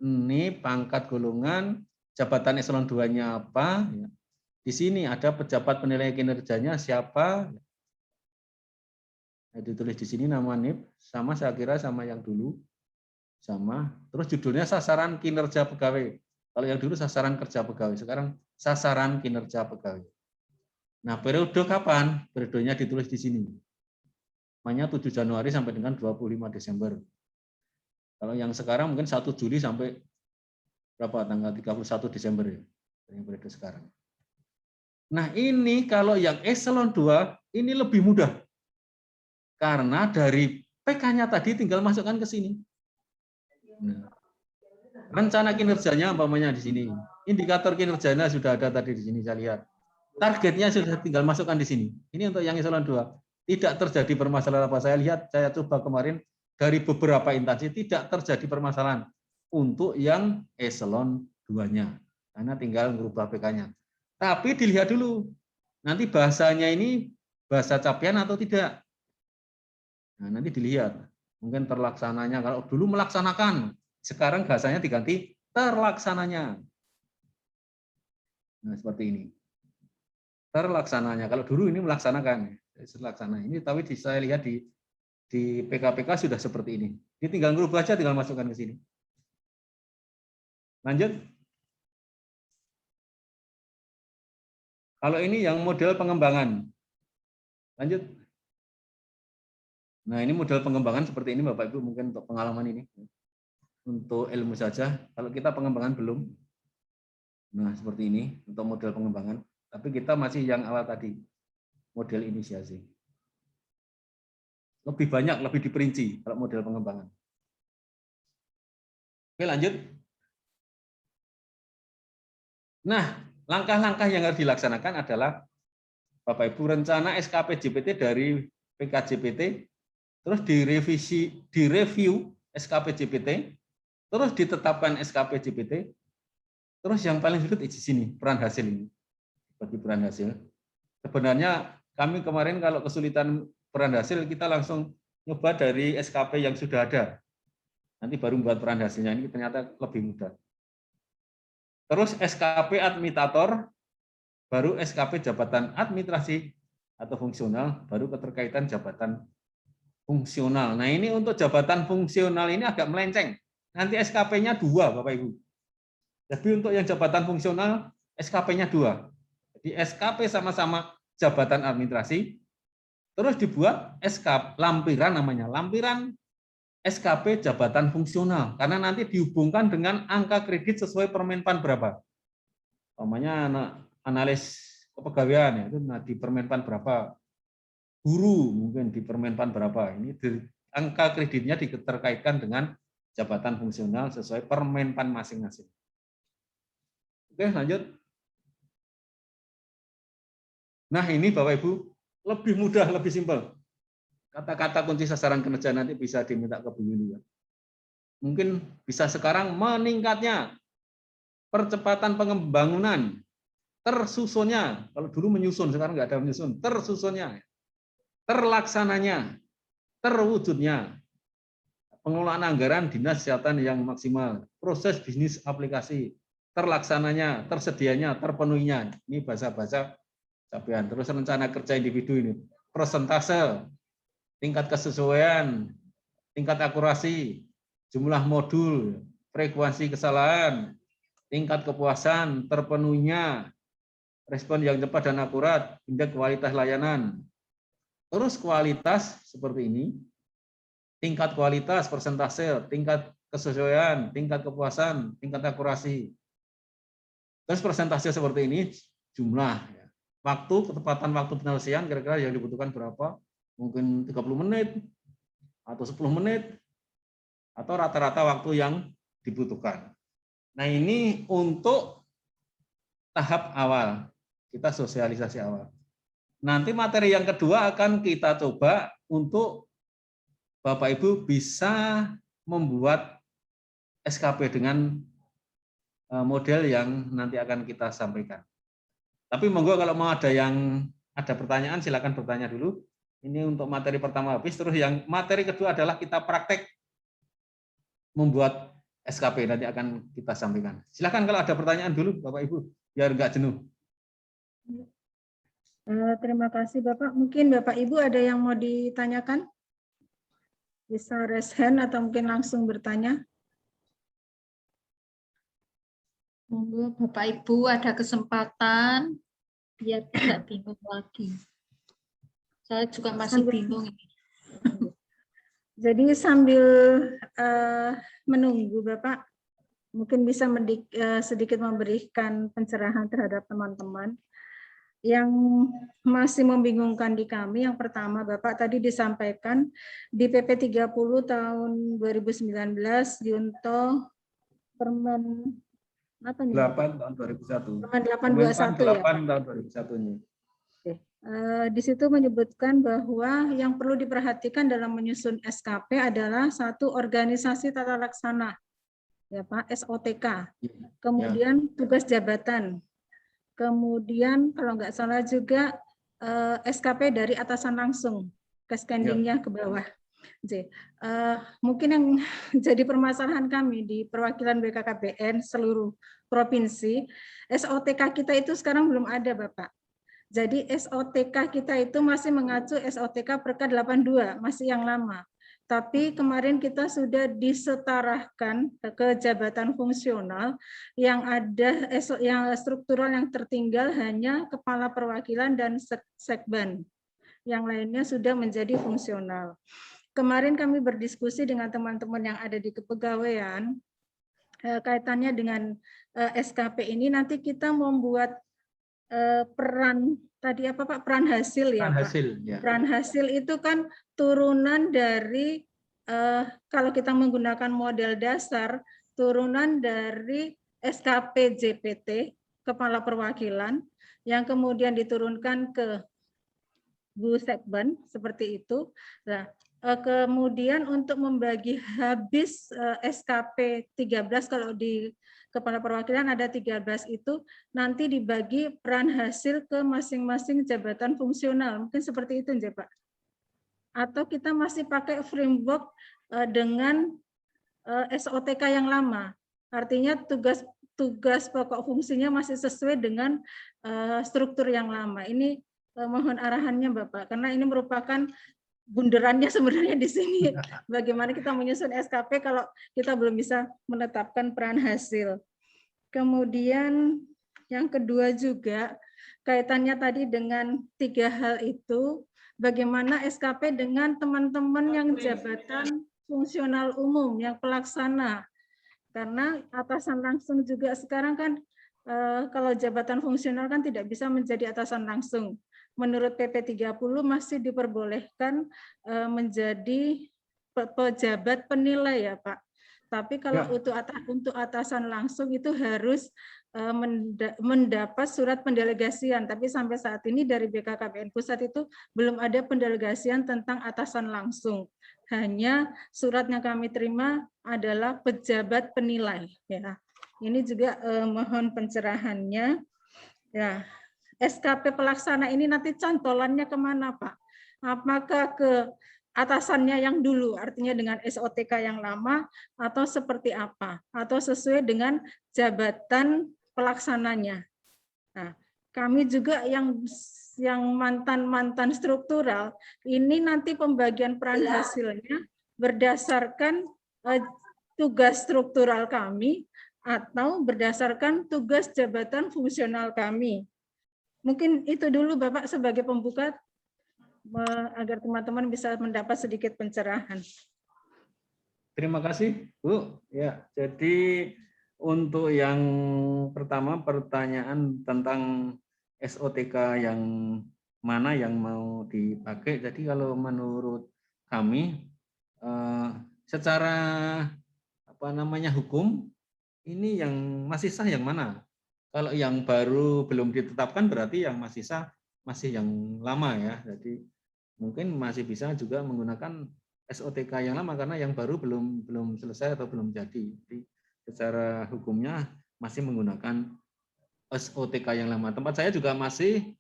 C: ini pangkat golongan, jabatan eselon 2-nya apa, Di sini ada pejabat penilai kinerjanya siapa. Nah, ditulis di sini nama NIP, sama saya kira sama yang dulu. Sama. Terus judulnya sasaran kinerja pegawai. Kalau yang dulu sasaran kerja pegawai, sekarang sasaran kinerja pegawai. Nah, periode kapan? Periodenya ditulis di sini. Namanya 7 Januari sampai dengan 25 Desember. Kalau yang sekarang mungkin 1 Juli sampai berapa? Tanggal 31 Desember ya. Yang periode sekarang. Nah, ini kalau yang eselon 2 ini lebih mudah. Karena dari PK-nya tadi tinggal masukkan ke sini. Nah, rencana kinerjanya umpamanya di sini. Indikator kinerjanya sudah ada tadi di sini saya lihat. Targetnya sudah tinggal masukkan di sini. Ini untuk yang eselon 2. Tidak terjadi permasalahan apa. Saya lihat, saya coba kemarin dari beberapa instansi tidak terjadi permasalahan untuk yang eselon 2-nya. Karena tinggal merubah PK-nya. Tapi dilihat dulu, nanti bahasanya ini bahasa capaian atau tidak. Nah, nanti dilihat. Mungkin terlaksananya, kalau dulu melaksanakan, sekarang bahasanya diganti terlaksananya. Nah, seperti ini. Terlaksananya. Kalau dulu ini melaksanakan. Terlaksana. Ini tapi saya lihat di PKPK sudah seperti ini. Ini tinggal merubah aja, tinggal masukkan ke sini. Lanjut. Kalau ini yang model pengembangan. Lanjut. Nah, ini model pengembangan seperti ini Bapak Ibu, mungkin untuk pengalaman ini. Untuk ilmu saja, kalau kita pengembangan belum. Nah, seperti ini untuk model pengembangan. Tapi kita masih yang awal tadi, model inisiasi. Lebih banyak, lebih diperinci kalau model pengembangan. Oke, lanjut. Nah, langkah-langkah yang harus dilaksanakan adalah Bapak Ibu rencana SKP JPT dari PKJPT, terus direview SKP JPT, terus ditetapkan SKP JPT, terus yang paling sulit di sini peran hasil ini. Bagi peran hasil, sebenarnya kami kemarin kalau kesulitan peran hasil kita langsung nyoba dari SKP yang sudah ada. Nanti baru membuat peran hasilnya, ini ternyata lebih mudah. Terus SKP administrator, baru SKP jabatan administrasi atau fungsional, baru keterkaitan jabatan fungsional. Nah, ini untuk jabatan fungsional ini agak melenceng. Nanti SKP-nya 2, Bapak Ibu. Jadi untuk yang jabatan fungsional, SKP-nya 2. Jadi SKP sama-sama jabatan administrasi, terus dibuat SKP lampiran namanya, lampiran SKP jabatan fungsional, karena nanti dihubungkan dengan angka kredit sesuai Permenpan berapa. Namanya analis kepegawaian ya, itu di Permenpan berapa, guru mungkin di Permenpan berapa. Ini angka kreditnya diterkaitkan dengan jabatan fungsional sesuai Permenpan masing-masing. Oke, lanjut. Nah, ini Bapak Ibu lebih mudah, lebih simpel. Kata-kata kunci sasaran kinerja nanti bisa diminta ke Bu Yuli. Mungkin bisa sekarang meningkatnya percepatan pembangunan, tersusunnya. Kalau dulu menyusun, sekarang nggak ada menyusun. Tersusunnya, terlaksananya, terwujudnya. Pengelolaan anggaran dinas kesehatan yang maksimal. Proses bisnis aplikasi, terlaksananya, tersedianya, terpenuhinya. Ini bahasa-bahasa capaian. Terus rencana kerja individu ini. Persentase, tingkat kesesuaian, tingkat akurasi, jumlah modul, frekuensi kesalahan, tingkat kepuasan, terpenuhinya, respon yang cepat dan akurat, indeks kualitas layanan. Terus kualitas seperti ini, tingkat kualitas, persentase, tingkat kesesuaian, tingkat kepuasan, tingkat akurasi. Terus persentase seperti ini, jumlah. Waktu, ketepatan waktu penyelesaian, kira-kira yang dibutuhkan berapa? Mungkin 30 menit, atau 10 menit, atau rata-rata waktu yang dibutuhkan. Nah, ini untuk tahap awal, kita sosialisasi awal. Nanti materi yang kedua akan kita coba untuk Bapak Ibu bisa membuat SKP dengan model yang nanti akan kita sampaikan. Tapi monggo kalau mau ada pertanyaan silakan bertanya dulu. Ini untuk materi pertama habis, terus yang materi kedua adalah kita praktek membuat SKP, nanti akan kita sampaikan. Silakan kalau ada pertanyaan dulu Bapak Ibu, biar enggak jenuh.
A: Terima kasih Bapak. Mungkin Bapak Ibu ada yang mau ditanyakan? Bisa raise hand atau mungkin langsung bertanya.
B: Monggo Bapak Ibu ada kesempatan biar tidak bingung lagi. Saya juga masih bingung ini.
A: Jadi sambil menunggu Bapak, mungkin bisa sedikit memberikan pencerahan terhadap teman-teman yang masih membingungkan di kami. Yang pertama, Bapak tadi disampaikan di PP 30 tahun 2019 Junto Permen apa nih?
C: 8 tahun 2001.
A: Permen 821 ya.
C: 8 tahun 2001 ini.
A: Di situ menyebutkan bahwa yang perlu diperhatikan dalam menyusun SKP adalah satu organisasi tata laksana, ya Pak, SOTK. Kemudian tugas jabatan. Kemudian kalau nggak salah juga SKP dari atasan langsung, cascadingnya ke bawah. Mungkin yang jadi permasalahan kami di perwakilan BKKBN seluruh provinsi, SOTK kita itu sekarang belum ada Bapak. Jadi SOTK kita itu masih mengacu SOTK Perka 82, masih yang lama. Tapi kemarin kita sudah disetarakan ke jabatan fungsional yang ada yang struktural yang tertinggal hanya kepala perwakilan dan sekban. Yang lainnya sudah menjadi fungsional. Kemarin kami berdiskusi dengan teman-teman yang ada di kepegawaian kaitannya dengan SKP ini, nanti kita membuat peran tadi apa Pak, peran hasil ya Pak.
C: Ya.
A: Peran hasil itu kan turunan dari kalau kita menggunakan model dasar, turunan dari SKP JPT kepala perwakilan yang kemudian diturunkan ke Bu Sekban seperti itu. Nah, kemudian untuk membagi habis SKP 13 kalau di kepala perwakilan ada 13 itu nanti dibagi peran hasil ke masing-masing jabatan fungsional. Mungkin seperti itu ya Pak. Atau kita masih pakai framework dengan SOTK yang lama. Artinya tugas pokok fungsinya masih sesuai dengan struktur yang lama. Ini mohon arahannya Bapak, karena ini merupakan bunderannya sebenarnya di sini. Bagaimana kita menyusun SKP kalau kita belum bisa menetapkan peran hasil. Kemudian yang kedua juga kaitannya tadi dengan 3 hal itu, bagaimana SKP dengan teman-teman yang jabatan fungsional umum, yang pelaksana. Karena atasan langsung juga sekarang kan kalau jabatan fungsional kan tidak bisa menjadi atasan langsung. Menurut PP 30 masih diperbolehkan menjadi pejabat penilai ya Pak. Tapi kalau untuk atasan langsung itu harus mendapat surat pendelegasian. Tapi sampai saat ini dari BKKBN Pusat itu belum ada pendelegasian tentang atasan langsung. Hanya surat yang kami terima adalah pejabat penilai. Ya, ini juga mohon pencerahannya. Ya, SKP pelaksana ini nanti cantolannya kemana Pak? Apakah ke atasannya yang dulu, artinya dengan SOTK yang lama, atau seperti apa? Atau sesuai dengan jabatan pelaksananya. Nah, kami juga yang mantan struktural, ini nanti pembagian peran hasilnya berdasarkan tugas struktural kami atau berdasarkan tugas jabatan fungsional kami. Mungkin itu dulu Bapak sebagai pembuka agar teman-teman bisa mendapat sedikit pencerahan.
C: Terima kasih, Bu. Ya, jadi untuk yang pertama pertanyaan tentang SOTK yang mana yang mau dipakai. Jadi kalau menurut kami secara hukum ini yang masih sah yang mana? Kalau yang baru belum ditetapkan berarti yang masih sah masih yang lama ya. Jadi mungkin masih bisa juga menggunakan SOTK yang lama karena yang baru belum selesai atau belum jadi. Jadi secara hukumnya masih menggunakan SOTK yang lama. Tempat saya juga masih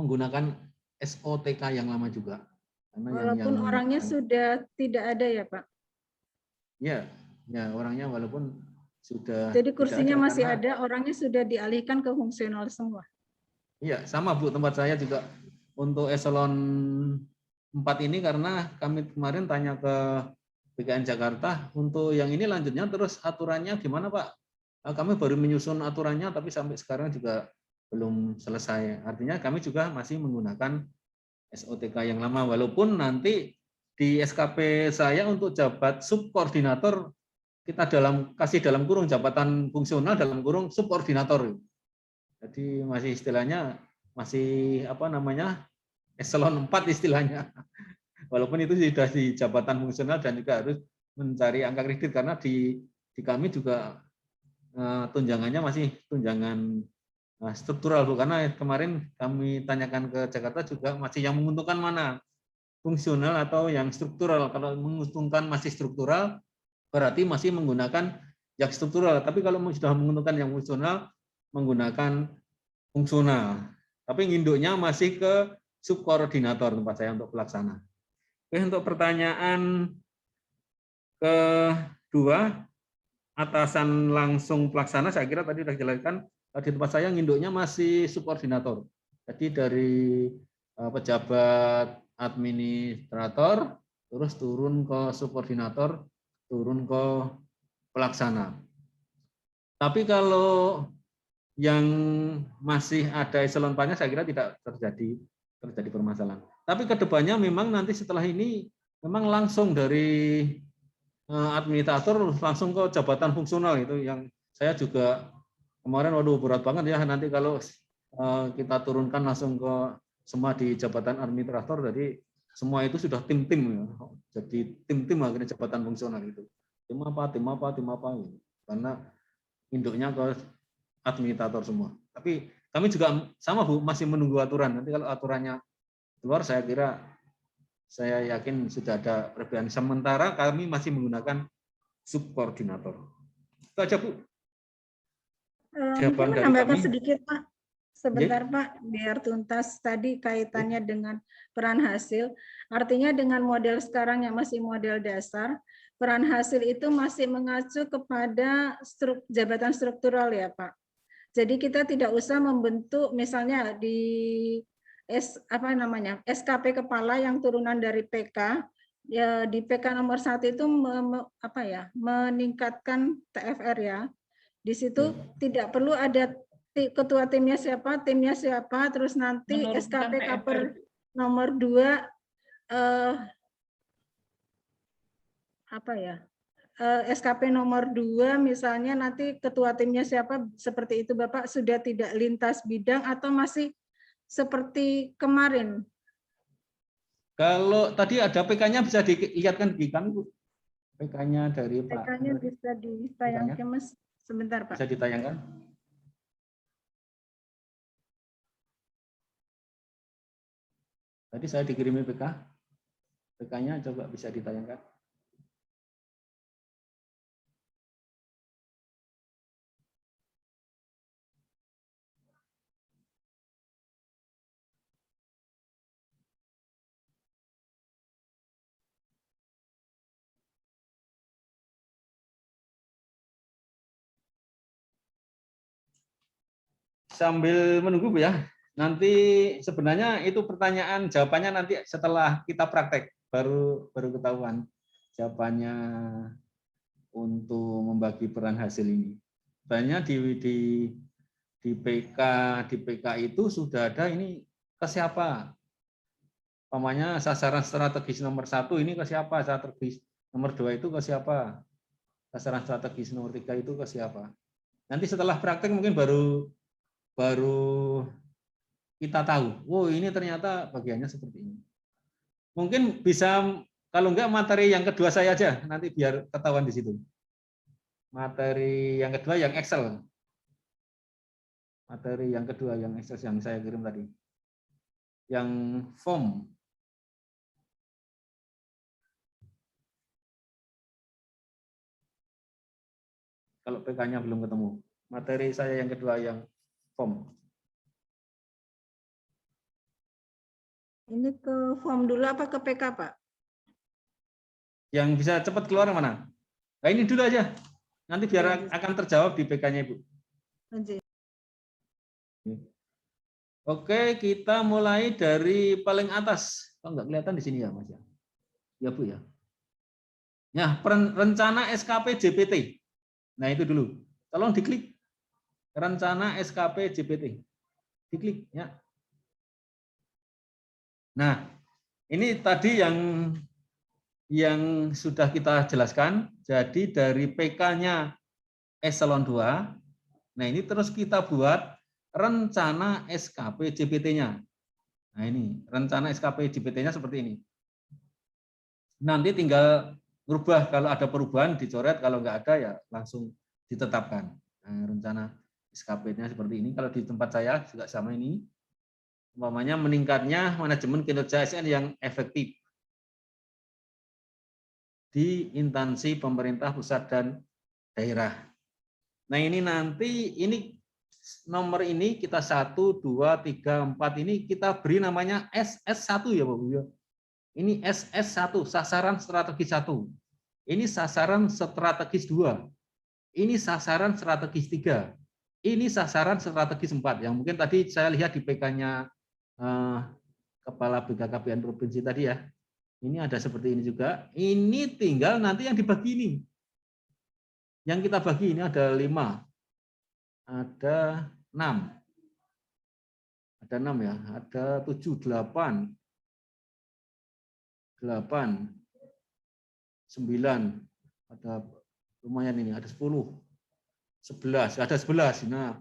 C: menggunakan SOTK yang lama juga. Karena
A: walaupun orangnya sudah tidak ada ya Pak?
C: Ya, orangnya walaupun sudah.
A: Jadi kursinya masih ada, orangnya sudah dialihkan ke fungsional semua.
C: Iya, sama Bu, tempat saya juga untuk eselon 4 ini karena kami kemarin tanya ke BKN Jakarta, untuk yang ini lanjutnya terus aturannya gimana Pak? Kami baru menyusun aturannya tapi sampai sekarang juga belum selesai. Artinya kami juga masih menggunakan SOTK yang lama, walaupun nanti di SKP saya untuk jabat subkoordinator kita kasih dalam kurung jabatan fungsional dalam kurung subkoordinator. Jadi masih istilahnya masih apa namanya eselon 4 istilahnya. Walaupun itu sudah di jabatan fungsional dan juga harus mencari angka kredit karena di kami juga tunjangannya masih tunjangan struktural Bu, karena kemarin kami tanyakan ke Jakarta juga masih yang menguntungkan mana, fungsional atau yang struktural. Kalau menguntungkan masih struktural berarti masih menggunakan yang struktural, tapi kalau sudah menguntungkan yang fungsional menggunakan fungsional. Tapi nginduknya masih ke subkoordinator tempat saya untuk pelaksana. Oke, untuk pertanyaan kedua, atasan langsung pelaksana, saya kira tadi sudah dijelaskan. Di tempat saya nginduknya masih subkoordinator. Jadi dari pejabat administrator, terus turun ke subkoordinator, turun ke pelaksana. Tapi kalau yang masih ada eselon 4-nya saya kira tidak terjadi permasalahan. Tapi kedepannya memang nanti setelah ini memang langsung dari administrator langsung ke jabatan fungsional, itu yang saya juga kemarin waduh berat banget ya, nanti kalau kita turunkan langsung ke semua di jabatan administrator, jadi semua itu sudah tim-tim ya. Jadi tim-tim akhirnya jabatan fungsional itu. Tim apa gitu. Karena induknya ke administrator semua. Tapi kami juga sama Bu, masih menunggu aturan. Nanti kalau aturannya keluar saya kira saya yakin sudah ada perbedaan. Sementara kami masih menggunakan subkoordinator. Itu aja Bu.
A: Mungkin menambahkan sedikit Pak. Sebentar Pak, biar tuntas tadi kaitannya dengan peran hasil. Artinya dengan model sekarang yang masih model dasar, peran hasil itu masih mengacu kepada jabatan struktural ya Pak. Jadi kita tidak usah membentuk misalnya di SKP kepala yang turunan dari PK. Ya, di PK nomor 1 itu meningkatkan TFR ya. Di situ tidak perlu ada ketua timnya siapa, terus nanti SKP Kaper nomor 2 SKP nomor 2 misalnya nanti ketua timnya siapa, seperti itu Bapak, sudah tidak lintas bidang atau masih seperti kemarin?
C: Kalau tadi ada PK-nya bisa dilihatkan di kami Bu. PK-nya dari Pak.
A: PK-nya bisa ditayangkan Mas. Sebentar Pak.
C: Bisa ditayangkan. Tadi saya dikirimi PK. PK-nya coba bisa ditayangkan. Sambil menunggu Bu ya. Nanti sebenarnya itu pertanyaan jawabannya nanti setelah kita praktek baru ketahuan jawabannya untuk membagi peran hasil ini. Sebenarnya di PK itu sudah ada ini ke siapa. Pamannya sasaran strategis nomor 1 ini ke siapa, strategis nomor 2 itu ke siapa, sasaran strategis nomor 3 itu ke siapa. Nanti setelah praktek mungkin baru kita tahu, oh ini ternyata bagiannya seperti ini. Mungkin bisa, kalau enggak materi yang kedua saya aja, nanti biar ketahuan di situ. Materi yang kedua yang Excel. Materi yang kedua yang Excel yang saya kirim tadi. Yang form. Kalau PK-nya belum ketemu. Materi saya yang kedua yang form.
A: Ini ke form dulu apa ke PK, Pak?
C: Yang bisa cepat keluar mana? Nah, ini dulu aja. Nanti biar akan terjawab di PK-nya, Ibu. Oke, kita mulai dari paling atas. Kok nggak kelihatan di sini ya, Mas? Ya, Bu ya. Ya, rencana SKP JPT. Nah, itu dulu. Tolong diklik. Rencana SKP JPT. Diklik ya. Nah, ini tadi yang sudah kita jelaskan. Jadi dari PK-nya eselon 2. Nah, ini terus kita buat rencana SKP JPT-nya. Nah, ini rencana SKP JPT-nya seperti ini. Nanti tinggal berubah, kalau ada perubahan dicoret, kalau nggak ada ya langsung ditetapkan. Nah, rencana SKP-nya seperti ini. Kalau di tempat saya juga sama ini. Umpamanya meningkatnya manajemen kinerja ASN yang efektif di instansi pemerintah pusat dan daerah. Nah, ini nanti ini nomor ini kita 1, 2, 3, 4 ini kita beri namanya SS1 ya Bapak Ibu. Ini SS1, sasaran strategis 1. Ini sasaran strategis 2. Ini sasaran strategis 3. Ini sasaran strategis 4. Yang mungkin tadi saya lihat di PK-nya Kepala BKKBN Provinsi tadi ya. Ini ada seperti ini juga. Ini tinggal nanti yang dibagi ini. Yang kita bagi ini ada 5. Ada 6. Ada 6 ya. Ada 7, 8. 8. 9. Ada lumayan ini. Ada 10. 11. Ada 11. Nah,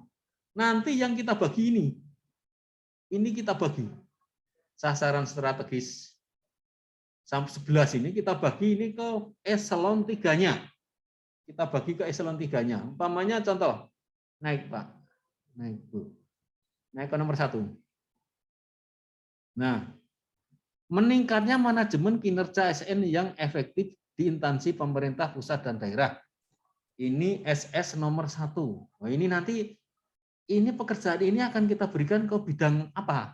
C: nanti yang kita bagi ini kita bagi. Sasaran strategis sampai 11 ini kita bagi ini ke eselon 3-nya. Kita bagi ke eselon 3-nya. Umpamanya contoh, naik Pak. Naik Bu. Naik ke nomor 1. Nah, meningkatnya manajemen kinerja ASN yang efektif di instansi pemerintah pusat dan daerah. Ini SS nomor 1. Nah, ini nanti ini pekerjaan ini akan kita berikan ke bidang apa?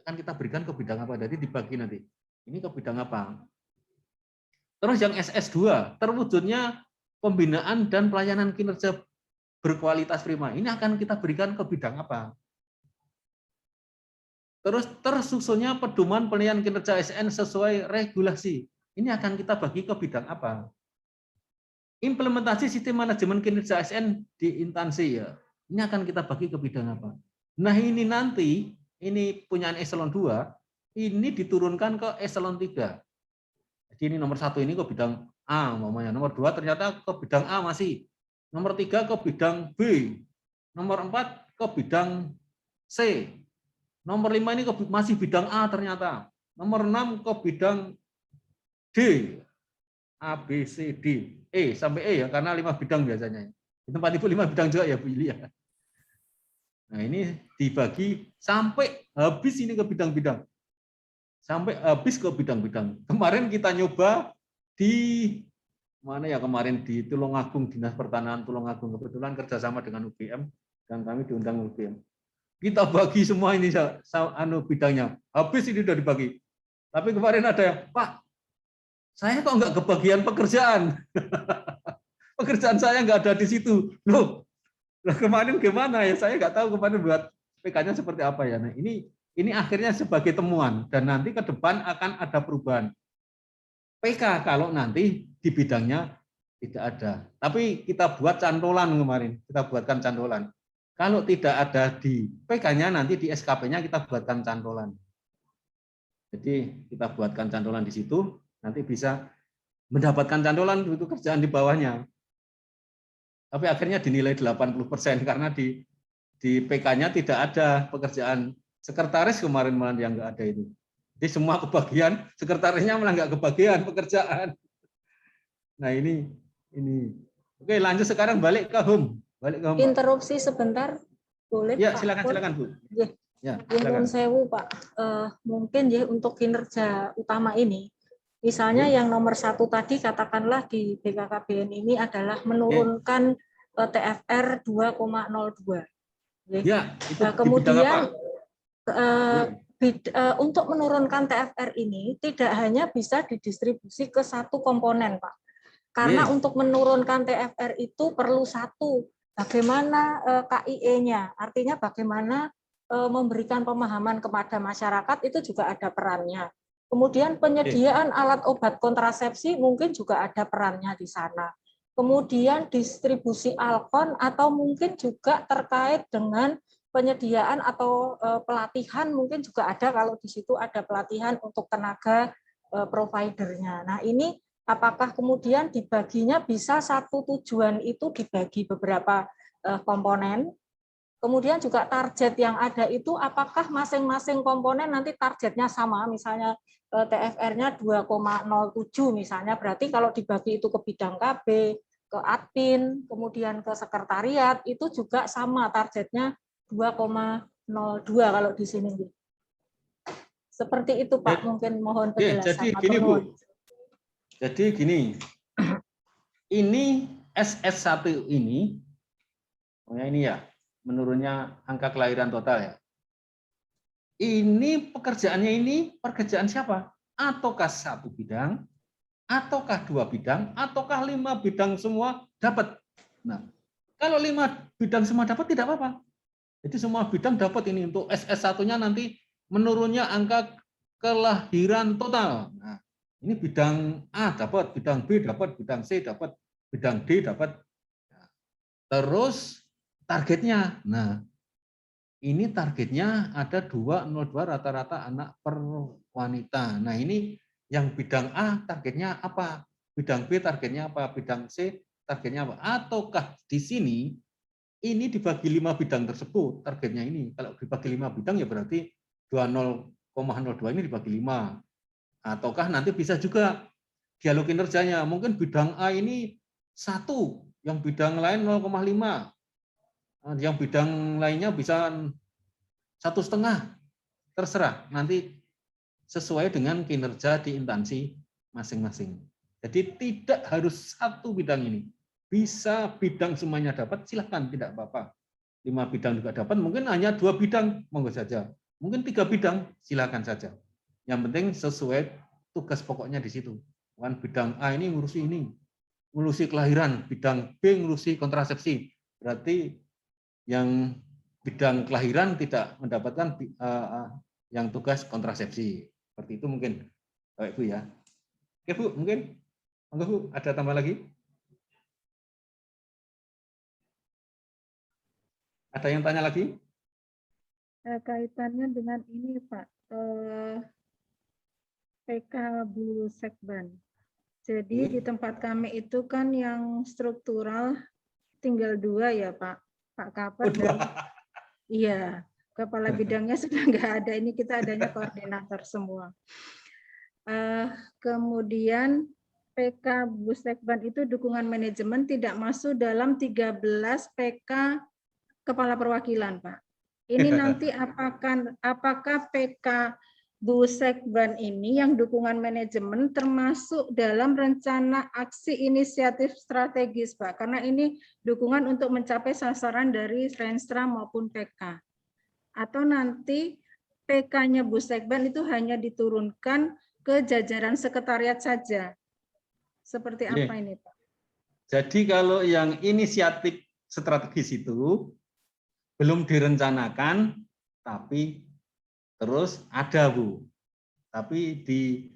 C: Akan kita berikan ke bidang apa? Jadi dibagi nanti. Ini ke bidang apa? Terus yang SS2, terwujudnya pembinaan dan pelayanan kinerja berkualitas prima. Ini akan kita berikan ke bidang apa? Terus tersusunnya pedoman penilaian kinerja ASN sesuai regulasi. Ini akan kita bagi ke bidang apa? Implementasi sistem manajemen kinerja ASN di instansi ya. Ini akan kita bagi ke bidang apa? Nah, ini nanti ini punya eselon 2, ini diturunkan ke eselon 3. Jadi ini nomor 1 ini ke bidang A, umpamanya. Nomor 2 ternyata ke bidang A masih. Nomor 3 ke bidang B. Nomor 4 ke bidang C. Nomor 5 ini masih bidang A ternyata. Nomor 6 ke bidang D. A, B, C, D. E sampai E ya, karena 5 bidang biasanya. Di tempat Ibu 5 bidang juga ya Bu Ili ya. Nah, ini dibagi sampai habis ini ke bidang-bidang. Sampai habis ke bidang-bidang. Kemarin kita nyoba di mana ya, kemarin di Tulungagung, Dinas Pertanahan Tulungagung, kebetulan kerjasama dengan UGM dan kami diundang UGM. Kita bagi semua ini bidangnya. Habis ini sudah dibagi. Tapi kemarin ada yang, Pak, saya kok nggak kebagian pekerjaan. Pekerjaan saya nggak ada di situ. Loh, kemarin gimana ya? Saya nggak tahu kemarin buat PK-nya seperti apa ya. Nah, ini akhirnya sebagai temuan dan nanti ke depan akan ada perubahan. PK kalau nanti di bidangnya tidak ada. Tapi kita buat cantolan kemarin. Kita buatkan cantolan. Kalau tidak ada di PK-nya, nanti di SKP-nya kita buatkan cantolan. Jadi kita buatkan cantolan di situ, nanti bisa mendapatkan cantolan itu kerjaan di bawahnya. Tapi akhirnya dinilai 80% karena di PK-nya tidak ada pekerjaan sekretaris kemarin malah yang nggak ada itu. Jadi semua kebagian, sekretarisnya malah nggak kebagian pekerjaan. Nah ini. Oke, lanjut sekarang balik ke home.
E: Interupsi sebentar, boleh?
C: Ya,
E: Pak?
C: silakan Bu.
E: Ya, silakan. Sewu Pak, mungkin ya untuk kinerja utama ini, misalnya yang nomor 1 tadi katakanlah di BKKBN ini adalah menurunkan TFR 2,02.
C: Ya, itu
E: nah, kemudian untuk menurunkan TFR ini tidak hanya bisa didistribusi ke satu komponen, Pak. Karena untuk menurunkan TFR itu perlu satu, bagaimana KIE-nya, artinya bagaimana memberikan pemahaman kepada masyarakat itu juga ada perannya. Kemudian penyediaan alat obat kontrasepsi mungkin juga ada perannya di sana. Kemudian distribusi Alkon atau mungkin juga terkait dengan penyediaan atau pelatihan mungkin juga ada kalau di situ ada pelatihan untuk tenaga providernya. Nah ini apakah kemudian dibaginya bisa satu tujuan itu dibagi beberapa komponen. Kemudian juga target yang ada itu apakah masing-masing komponen nanti targetnya sama, misalnya TFR-nya 2,07 misalnya, berarti kalau dibagi itu ke bidang KB, ke admin, kemudian ke sekretariat, itu juga sama targetnya 2,02 kalau di sini. Seperti itu Pak, mungkin mohon penjelasan.
C: Jadi gini Bu, jadi gini, ini SS1 ini, ya, menurunnya angka kelahiran total ya. Ini pekerjaan siapa? Ataukah satu bidang, ataukah 2 bidang, ataukah 5 bidang semua dapat? Nah, kalau 5 bidang semua dapat tidak apa-apa. Jadi semua bidang dapat ini untuk SS1-nya nanti menurunnya angka kelahiran total. Nah, ini bidang A dapat, bidang B dapat, bidang C dapat, bidang D dapat. Terus targetnya, nah ini targetnya ada 202 rata-rata anak per wanita. Nah ini yang bidang A targetnya apa? Bidang B targetnya apa? Bidang C targetnya apa? Ataukah di sini ini dibagi 5 bidang tersebut targetnya ini? Kalau dibagi 5 bidang ya berarti 20,02 ini dibagi 5. Ataukah nanti bisa juga dialog kinerjanya, mungkin bidang A ini 1, yang bidang lain 0,5. Yang bidang lainnya bisa 1,5, terserah nanti sesuai dengan kinerja di instansi masing-masing. Jadi tidak harus 1 bidang ini, bisa bidang semuanya dapat, silahkan, tidak apa-apa. 5 bidang juga dapat, mungkin hanya 2 bidang, monggo saja. Mungkin 3 bidang, silahkan saja. Yang penting sesuai tugas pokoknya di situ. Kan bidang A ini ngurusi kelahiran, bidang B ngurusi kontrasepsi. Berarti yang bidang kelahiran tidak mendapatkan yang tugas kontrasepsi. Seperti itu mungkin, Bapak Ibu ya. Oke Bu, mungkin monggo Bu, ada tambah lagi? Ada yang tanya lagi?
A: Kaitannya dengan ini Pak, PK Bu Sekban. Jadi di tempat kami itu kan yang struktural tinggal 2 ya Pak. Pak Kaper dan iya, kepala bidangnya sudah nggak ada. Ini kita adanya koordinator semua. Kemudian PK Bu Sekban itu dukungan manajemen tidak masuk dalam 13 PK kepala perwakilan Pak. Ini nanti apakah PK Bu Sekban ini yang dukungan manajemen termasuk dalam rencana aksi inisiatif strategis, Pak? Karena ini dukungan untuk mencapai sasaran dari Renstra maupun PK. Atau nanti PK-nya Bu Sekban itu hanya diturunkan ke jajaran sekretariat saja. Seperti apa ini, Pak?
C: Jadi kalau yang inisiatif strategis itu belum direncanakan, tapi terus ada Bu, tapi di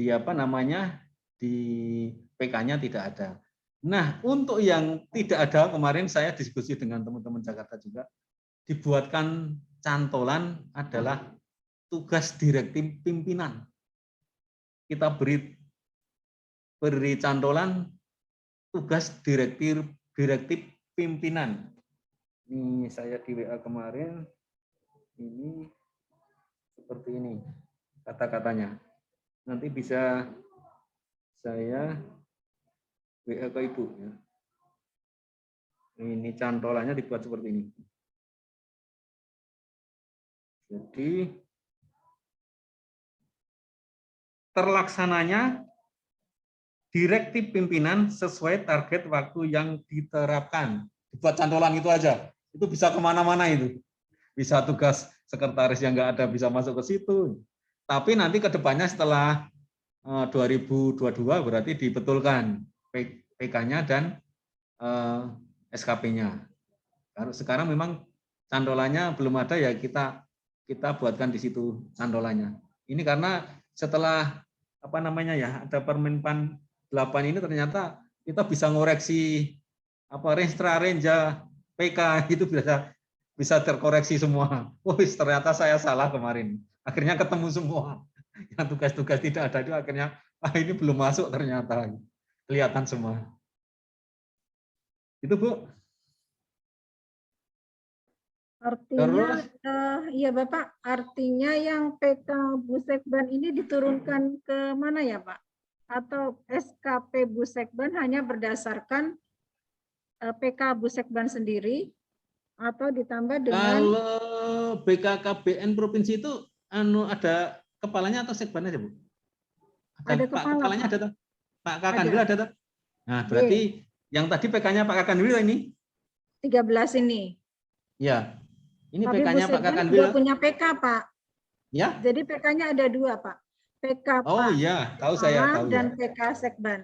C: apa namanya di PK-nya tidak ada. Nah untuk yang tidak ada, kemarin saya diskusi dengan teman-teman Jakarta juga, dibuatkan cantolan adalah tugas direktif pimpinan. Kita beri cantolan tugas direktif pimpinan. Ini saya di WA kemarin, ini seperti ini kata-katanya. Nanti bisa saya WA ke Ibu. Ya. Ini cantolannya dibuat seperti ini. Jadi terlaksananya direktif pimpinan sesuai target waktu yang diterapkan. Dibuat cantolan itu aja. Itu bisa kemana-mana itu. Bisa tugas sekretaris yang nggak ada bisa masuk ke situ. Tapi nanti ke depannya setelah 2022 berarti dibetulkan PK-nya dan SKP-nya. Sekarang memang cantolannya belum ada ya kita buatkan di situ cantolannya. Ini karena setelah apa namanya ya, ada Permenpan 8 ini ternyata kita bisa ngoreksi apa Renja PK itu bisa terkoreksi semua. Oh, ternyata saya salah kemarin. Akhirnya ketemu semua. Yang tugas-tugas tidak ada itu akhirnya ini belum masuk ternyata. Kelihatan semua. Itu Bu.
A: Artinya,
C: Terus
A: iya Bapak, artinya yang PK Busekban ini diturunkan ke mana ya Pak? Atau SKP Busekban hanya berdasarkan PK Busekban sendiri atau ditambah dengan
C: kalau BKKBN provinsi itu ada kepalanya atau sekban aja Bu?
A: ada
C: Pak
A: kepala
C: kepalanya
A: Pak?
C: ada tuh. Pak Kakanwil ada tuh. Nah,
A: Iya,
C: berarti yang tadi PK-nya Pak Kakanwil ini?
A: 13 ini.
C: Ya. Ini
A: Tapi
C: PK-nya Pak
A: Busekban
C: Kakanwil.
A: juga punya PK Pak.
C: Ya?
A: Jadi PK-nya ada dua Pak. PK
C: Oh
A: Pak
C: iya, tahu saya,
A: Kepala
C: tahu
A: dan
C: ya.
A: PK Sekban.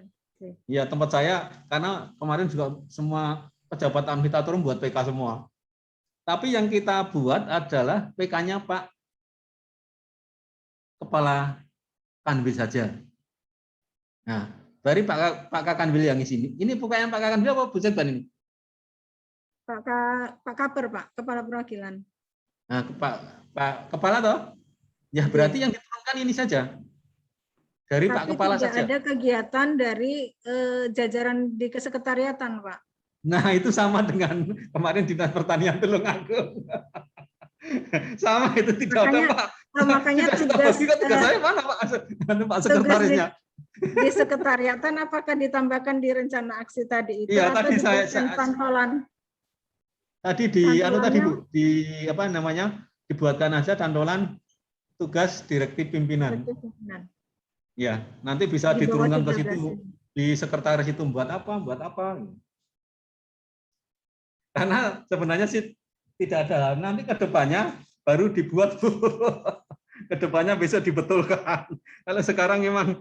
C: Iya, tempat saya karena kemarin juga semua pejabat Amfiteatrum buat PK semua. Tapi yang kita buat adalah PK-nya Pak Kepala Kanwil saja. Nah, dari Pak Kakanwil yang di sini. Ini bukan Pak Kakanwil apa Bu Sekban ini?
A: Pak Kaper Pak, Kepala Perwakilan.
C: Nah, Pak Kepala toh? Ya berarti yang diturunkan ini saja. Dari
A: Tapi
C: Pak Kepala
A: tidak
C: saja.
A: ada kegiatan dari jajaran di kesekretariatan Pak.
C: Nah, itu sama dengan kemarin Dinas Pertanian Tulungagung. Sama itu tidak ada Pak.
A: Makanya tugas
C: saya mana Pak sekretarisnya.
A: Di sekretariatan apakah ditambahkan di rencana aksi tadi itu
C: Iya,
A: atau
C: tadi saya
A: cantolan?
C: Tadi tadi Bu, apa namanya? Dibuatkan aja cantolan tugas direktif pimpinan. Ya, nanti bisa diturunkan ke situ di sekretaris itu buat apa. Karena sebenarnya sih tidak ada. Nanti ke depannya baru dibuat Bu. Ke depannya besok dibetulkan. Kalau sekarang memang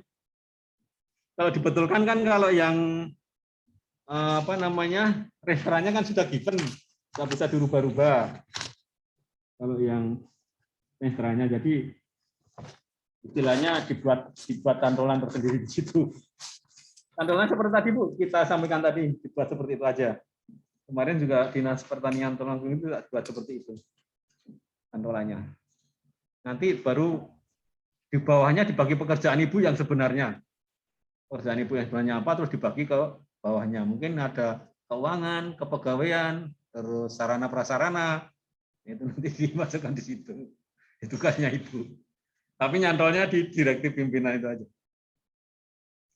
C: kalau dibetulkan kan kalau yang apa namanya referannya kan sudah given, nggak bisa dirubah-rubah. Kalau yang referannya jadi istilahnya dibuat cantolan tersendiri di situ. Cantolan seperti tadi Bu, kita sampaikan tadi dibuat seperti itu aja. Kemarin juga Dinas Pertanian Tulungagung itu buat seperti itu cantolannya. Nanti baru di bawahnya dibagi pekerjaan Ibu yang sebenarnya. Pekerjaan Ibu yang sebenarnya apa terus dibagi ke bawahnya. Mungkin ada keuangan, kepegawaian, terus sarana prasarana. Itu nanti dimasukkan di situ. Itu tugasnya Ibu. Tapi nyantolnya di direktif pimpinan itu aja.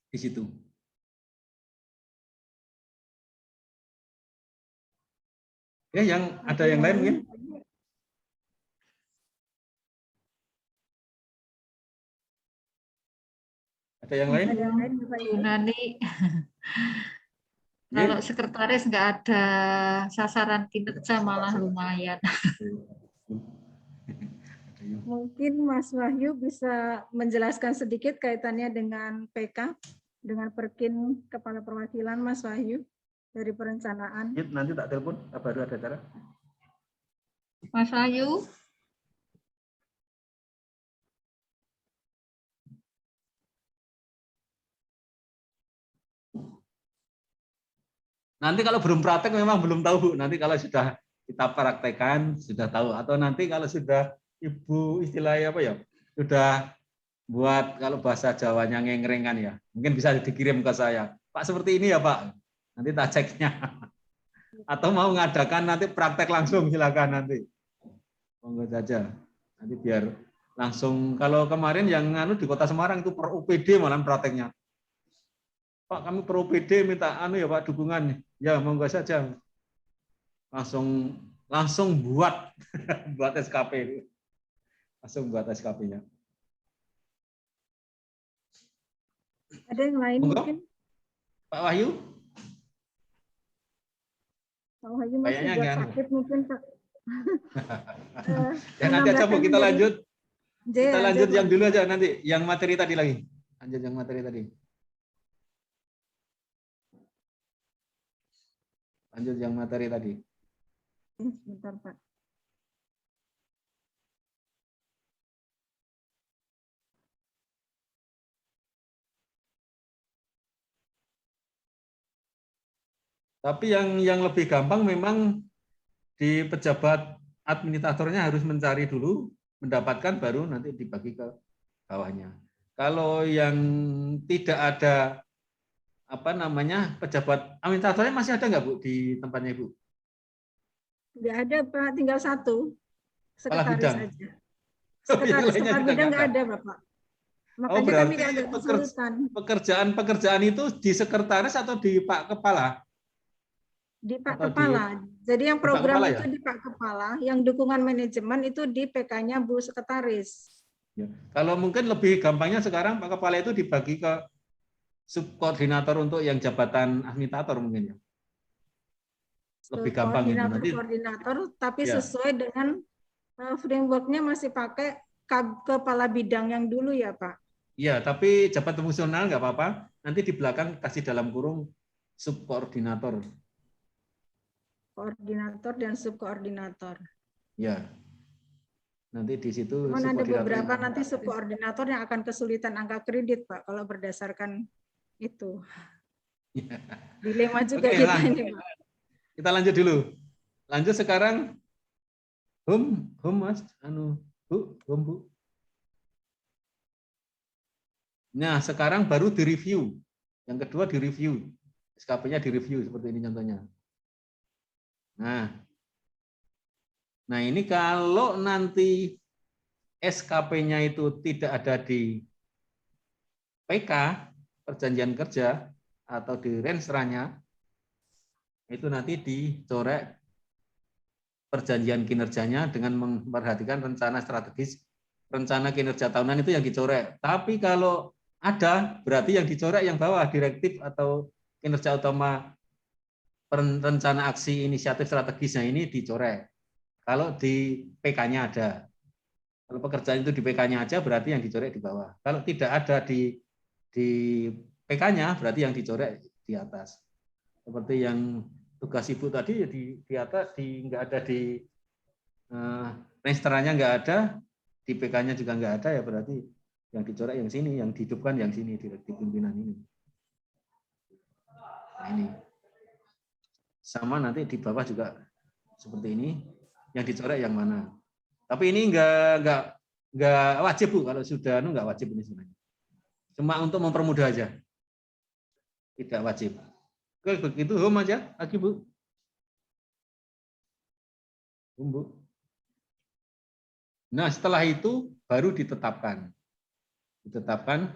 C: Di situ. Ya, yang ada yang lain mungkin? Ada yang lain?
B: Yunani. Kalau sekretaris nggak ada sasaran kinerja malah lumayan.
A: Mungkin Mas Wahyu bisa menjelaskan sedikit kaitannya dengan PK, dengan Perkin Kepala Perwakilan Mas Wahyu dari perencanaan.
C: Nanti tak telepon, baru ada cara.
B: Mas Wahyu.
C: Nanti kalau belum praktek memang belum tahu Bu. Nanti kalau sudah kita praktekkan sudah tahu. Atau nanti kalau sudah Ibu istilahnya apa ya, sudah buat kalau bahasa Jawanya ngengrengan ya, mungkin bisa dikirim ke saya. Pak seperti ini ya Pak. Nanti tak ceknya. Atau mau ngadakan nanti praktek langsung silakan nanti. Monggo saja. Nanti biar langsung. Kalau kemarin yang di Kota Semarang itu per UPD malah prakteknya. Pak kami per UPD minta ya Pak dukungan. Ya monggo saja. Langsung buat buat SKP. Langsung buat SKP-nya.
A: Ada yang lain
C: monggo.
A: mungkin?
C: Pak Wahyu?
A: Pak Wahyu masih buat sakit mungkin Pak.
C: Ya nanti aja Bu, kita lanjut. Kita lanjut yang dulu aja nanti, yang materi tadi lagi. Lanjut yang materi tadi. Lanjut yang materi tadi.
A: Sebentar Pak.
C: Tapi yang lebih gampang memang di pejabat administratornya harus mencari dulu, mendapatkan baru nanti dibagi ke bawahnya. Kalau yang tidak ada apa namanya pejabat administratornya masih ada nggak Bu di tempatnya Ibu?
A: Nggak ada Pak, tinggal satu.
C: Kepala
A: Sekretaris
C: bidang.
A: saja.
C: Oh, yang
A: Sekretaris
C: lainnya
A: kepala
C: juga
A: bidang
C: nggak
A: nggak
C: ada.
A: ada Bapak.
C: Oh,
A: Makanya kami
C: berarti
A: agak kesulitan.
C: pekerjaan itu di sekretaris atau di Pak Kepala?
A: Di Pak
C: Atau di
A: Kepala. Jadi yang
C: Pak
A: program
C: Kepala
A: itu
C: ya?
A: di Pak Kepala, yang dukungan manajemen itu di PK-nya Bu Sekretaris.
C: Ya. Kalau mungkin lebih gampangnya sekarang Pak Kepala itu dibagi ke subkoordinator untuk yang jabatan administrator mungkin ya. Lebih gampang itu nanti.
A: Koordinator, tapi
C: Ya.
A: sesuai dengan framework-nya masih pakai kepala bidang yang dulu ya Pak.
C: Iya, tapi jabatan fungsional nggak apa-apa. Nanti di belakang kasih dalam kurung subkoordinator.
A: Koordinator dan subkoordinator.
C: Ya. Nanti di situ
A: Cuman ada
C: subkoordinator
A: beberapa
C: yang-
A: nanti subkoordinator yang akan kesulitan angka kredit Pak kalau berdasarkan itu.
C: Ya.
A: Dilema juga
C: Oke,
A: kita ini Pak.
C: kita lanjut dulu. Lanjut sekarang Mas, Bu. Nah, sekarang baru direview. Yang kedua direview. SKP-nya direview seperti ini contohnya. Nah ini kalau nanti SKP-nya itu tidak ada di PK, perjanjian kerja, atau di renstra-nya, itu nanti dicoret perjanjian kinerjanya dengan memperhatikan rencana strategis, rencana kinerja tahunan itu yang dicoret. Tapi kalau ada, berarti yang dicoret yang bawah, direktif atau kinerja utama rencana aksi inisiatif strategisnya ini dicoret. Kalau di PK-nya ada. Kalau pekerjaan itu di PK-nya aja, berarti yang dicoret di bawah. Kalau tidak ada di PK-nya, berarti yang dicoret di atas. Seperti yang tugas Ibu tadi di atas, nggak ada di registernya nggak ada, di PK-nya juga nggak ada, ya berarti yang dicoret yang sini, yang dihidupkan yang sini, direktif pimpinan ini. Nah, ini. Sama nanti di bawah juga seperti ini, yang dicoret yang mana. Tapi ini nggak wajib Bu, kalau sudah nggak wajib ini sebenarnya. Cuma untuk mempermudah aja. Tidak wajib. Oke, begitu home aja lagi Bu. Bu. Nah, setelah itu baru ditetapkan. Ditetapkan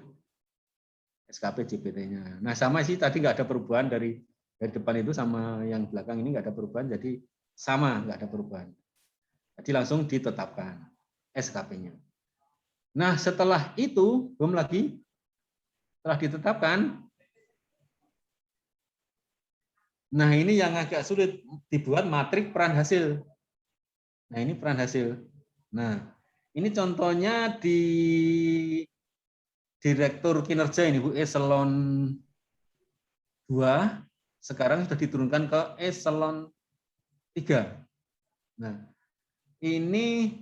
C: SKP JBT-nya. Nah, sama sih tadi nggak ada perubahan dari depan itu sama yang belakang ini nggak ada perubahan, jadi sama, nggak ada perubahan. Jadi langsung ditetapkan SKP-nya. Nah, setelah itu, belum lagi, setelah ditetapkan, nah ini yang agak sulit, dibuat matrik peran hasil. Nah, ini peran hasil. Nah, ini contohnya di Direktur Kinerja ini Bu, eselon 2, sekarang sudah diturunkan ke eselon 3. Nah, ini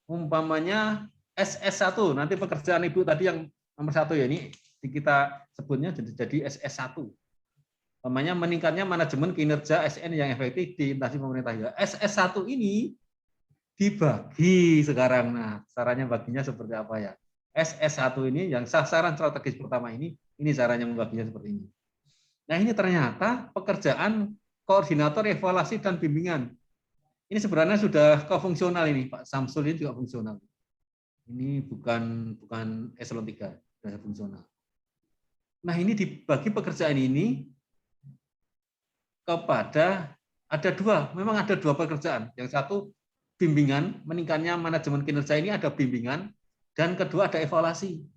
C: umpamanya SS1, nanti pekerjaan Ibu tadi yang nomor 1 ya, ini kita sebutnya jadi SS1. Umpamanya meningkatnya manajemen kinerja SN yang efektif di instansi pemerintah. Ya, SS1 ini dibagi sekarang. Nah, caranya baginya seperti apa ya? SS1 ini yang sasaran strategis pertama ini caranya membaginya seperti ini. Nah, ini ternyata pekerjaan koordinator evaluasi dan bimbingan. Ini sebenarnya sudah ke fungsional ini, Pak Samsul ini juga fungsional. Ini bukan eselon 3, sudah fungsional. Nah, ini dibagi pekerjaan ini kepada ada dua, memang ada dua pekerjaan. Yang satu bimbingan, meningkatnya manajemen kinerja ini ada bimbingan, dan kedua ada evaluasi.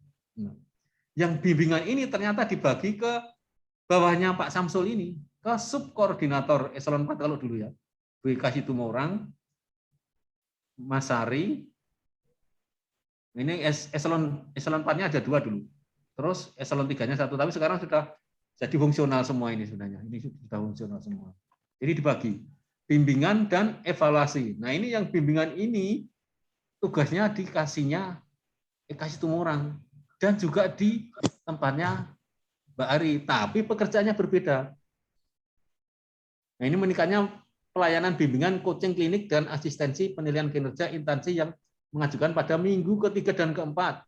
C: Yang bimbingan ini ternyata dibagi ke bawahnya Pak Samsul ini, ke subkoordinator eselon 4 kalau dulu ya. Bu Kasih Tumorang, Mas Sari, ini eselon 4-nya ada dua dulu. Terus eselon 3-nya satu, tapi sekarang sudah jadi fungsional semua ini sebenarnya. Ini sudah fungsional semua. Jadi dibagi bimbingan dan evaluasi. Nah, ini yang bimbingan ini tugasnya dikasihnya Kasih Tumorang dan juga di tempatnya Mbak Ari, tapi pekerjaannya berbeda. Nah, ini meningkatnya pelayanan bimbingan, coaching klinik, dan asistensi penilaian kinerja instansi yang mengajukan pada minggu ketiga dan keempat.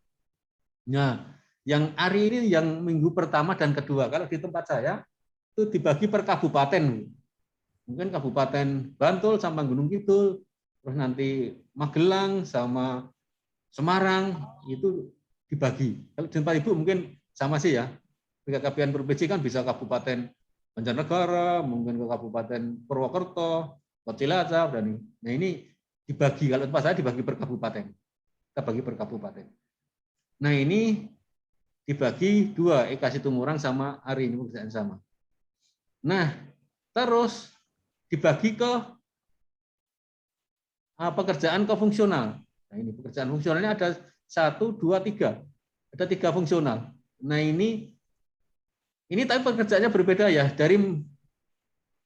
C: Nah, yang hari ini yang minggu pertama dan kedua. Kalau di tempat saya itu dibagi per kabupaten. Mungkin Kabupaten Bantul sama Gunung Kidul, terus nanti Magelang sama Semarang itu dibagi. Kalau di tempat Ibu mungkin sama sih ya. BKKBN provinsi kan bisa Kabupaten Banjarnegara, mungkin ke Kabupaten Purwokerto, ke Cilacap, dan ini. Nah, ini dibagi, kalau tempat saya dibagi per kabupaten. Kita bagi per kabupaten. Nah, ini dibagi dua, Eka Situmorang sama Ari, ini pekerjaan sama. Nah, terus dibagi ke pekerjaan ke fungsional. Nah, ini pekerjaan fungsionalnya ada 1, 2, 3. Ada 3 fungsional. Nah, ini tapi pekerjaannya berbeda ya, dari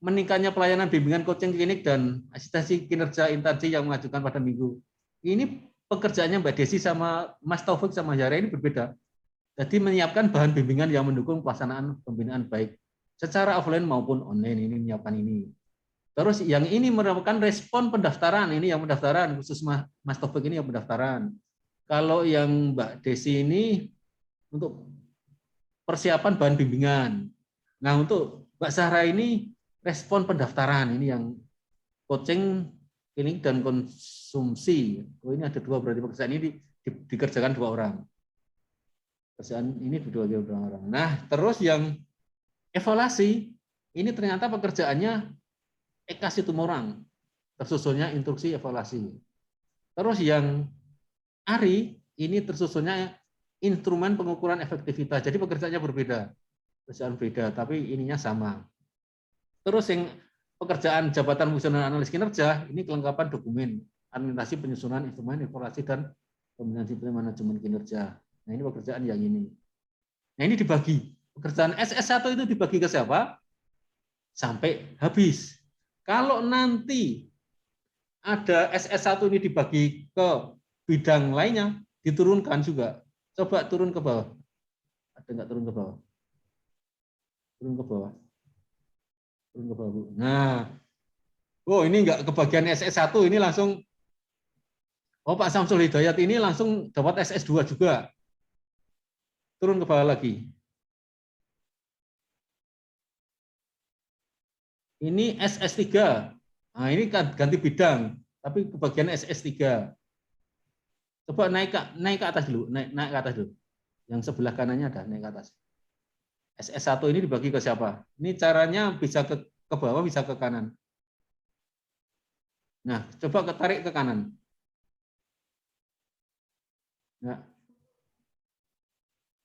C: meningkatnya pelayanan bimbingan coaching klinik dan asistensi kinerja instansi yang mengajukan pada minggu. Ini pekerjaannya Mbak Desi sama Mas Taufik sama Yara ini berbeda. Jadi menyiapkan bahan bimbingan yang mendukung pelaksanaan pembinaan baik secara offline maupun online, ini menyiapkan ini. Terus yang ini merupakan respon pendaftaran, ini yang pendaftaran, khusus Mas Taufik ini yang pendaftaran. Kalau yang Mbak Desi ini untuk persiapan bahan bimbingan. Nah, untuk Mbak Sarah ini respon pendaftaran, ini yang coaching klinik dan konsumsi. Oh, ini ada 2 berarti pekerjaan ini dikerjakan 2 orang. Pekerjaan ini dua orang. Nah, terus yang evaluasi ini ternyata pekerjaannya Eka Situmorang, tersusunnya instruksi evaluasi. Terus yang Ari ini tersusunnya instrumen pengukuran efektivitas. Jadi pekerjaannya berbeda, pekerjaan beda, tapi ininya sama. Terus yang pekerjaan jabatan fungsional analis kinerja ini kelengkapan dokumen, administrasi penyusunan instrumen evaluasi dan kombinasi manajemen kinerja. Nah, ini pekerjaan yang ini. Nah, ini dibagi. Pekerjaan SS1 itu dibagi ke siapa? Sampai habis. Kalau nanti ada SS1 ini dibagi ke bidang lainnya, diturunkan juga. Coba turun ke bawah. Ada nggak turun ke bawah? Turun ke bawah. Turun ke bawah, Bu. Nah, oh ini nggak kebagian SS1, ini langsung, oh Pak Samsul Hidayat ini langsung dapat SS2 juga. Turun ke bawah lagi. Ini SS3. Nah, ini ganti bidang, tapi kebagian SS3. Coba naik ke atas dulu, naik ke atas dulu. Yang sebelah kanannya ada, naik ke atas. SS1 ini dibagi ke siapa? Ini caranya bisa ke bawah, bisa ke kanan. Nah, coba tarik ke kanan. Nah.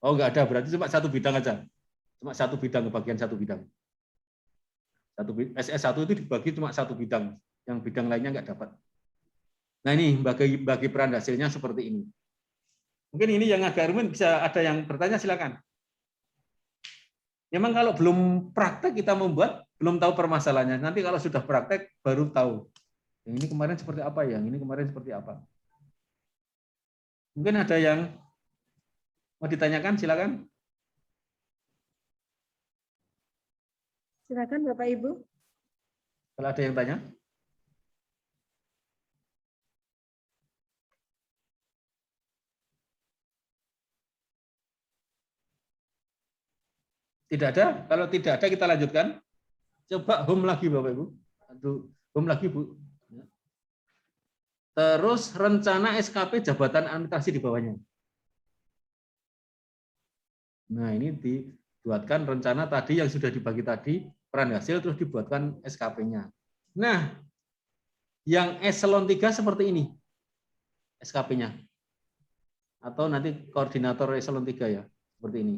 C: Oh, enggak ada, berarti cuma 1 bidang aja. Cuma 1 bidang, kebagian 1 bidang. SS1 itu dibagi cuma 1 bidang, yang bidang lainnya enggak dapat. Nah, ini bagi peran hasilnya seperti ini. Mungkin ini yang agak rumit, bisa ada yang bertanya, silakan. Memang kalau belum praktek kita membuat, belum tahu permasalahannya. Nanti kalau sudah praktek baru tahu. Yang ini kemarin seperti apa, yang ini kemarin seperti apa. Mungkin ada yang mau ditanyakan, silakan.
A: Silakan Bapak Ibu.
C: Kalau ada yang tanya. Tidak ada? Kalau tidak ada kita lanjutkan. Coba home lagi Bapak Ibu. Home lagi Bu. Terus rencana SKP jabatan administrasi di bawahnya. Nah, ini dibuatkan rencana tadi yang sudah dibagi tadi, peran hasil, terus dibuatkan SKP-nya. Nah, yang eselon 3 seperti ini SKP-nya. Atau nanti koordinator eselon 3 ya, seperti ini.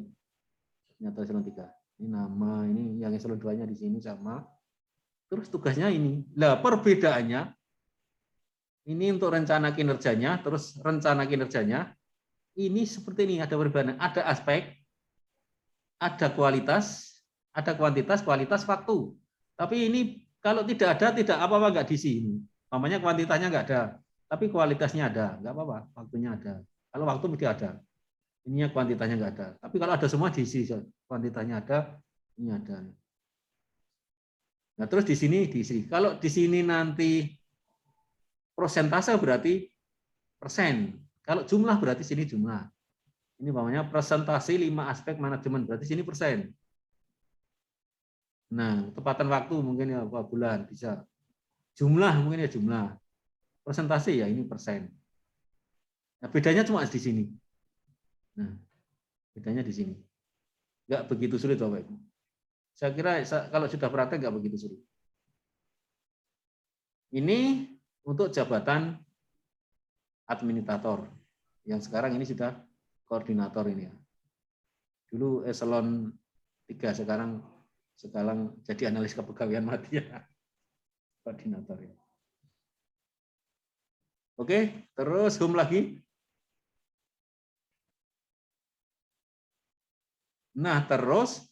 C: Koordinator eselon 3. Ini nama, ini yang eselon 2-nya di sini sama. Terus tugasnya ini. Nah, perbedaannya ini untuk rencana kinerjanya, terus rencana kinerjanya ini seperti ini, ada perbedaan, ada aspek, ada kualitas, ada kuantitas, kualitas, waktu. Tapi ini kalau tidak ada, tidak apa-apa, nggak diisi ini. Namanya kuantitasnya nggak ada, tapi kualitasnya ada, nggak apa-apa, waktunya ada. Kalau waktu mesti ada, ininya kuantitasnya nggak ada. Tapi kalau ada semua diisi, kuantitasnya ada, ini ada. Nah, terus di sini diisi. Kalau di sini nanti prosentase berarti persen. Kalau jumlah berarti sini jumlah. Ini namanya presentasi 5 aspek manajemen, berarti sini persen. Nah, tepatan waktu mungkin ya berapa bulan bisa. Jumlah mungkin ya jumlah. Presentasi ya ini persen. Nah, bedanya cuma di sini. Nah, bedanya di sini. Enggak begitu sulit Bapak Ibu. Saya kira kalau sudah praktek enggak begitu sulit. Ini untuk jabatan administrator. Yang sekarang ini sudah koordinator ini ya. Dulu eselon 3, sekarang jadi analis kepegawaian media. Koordinator ya. Oke, terus home lagi. Nah, terus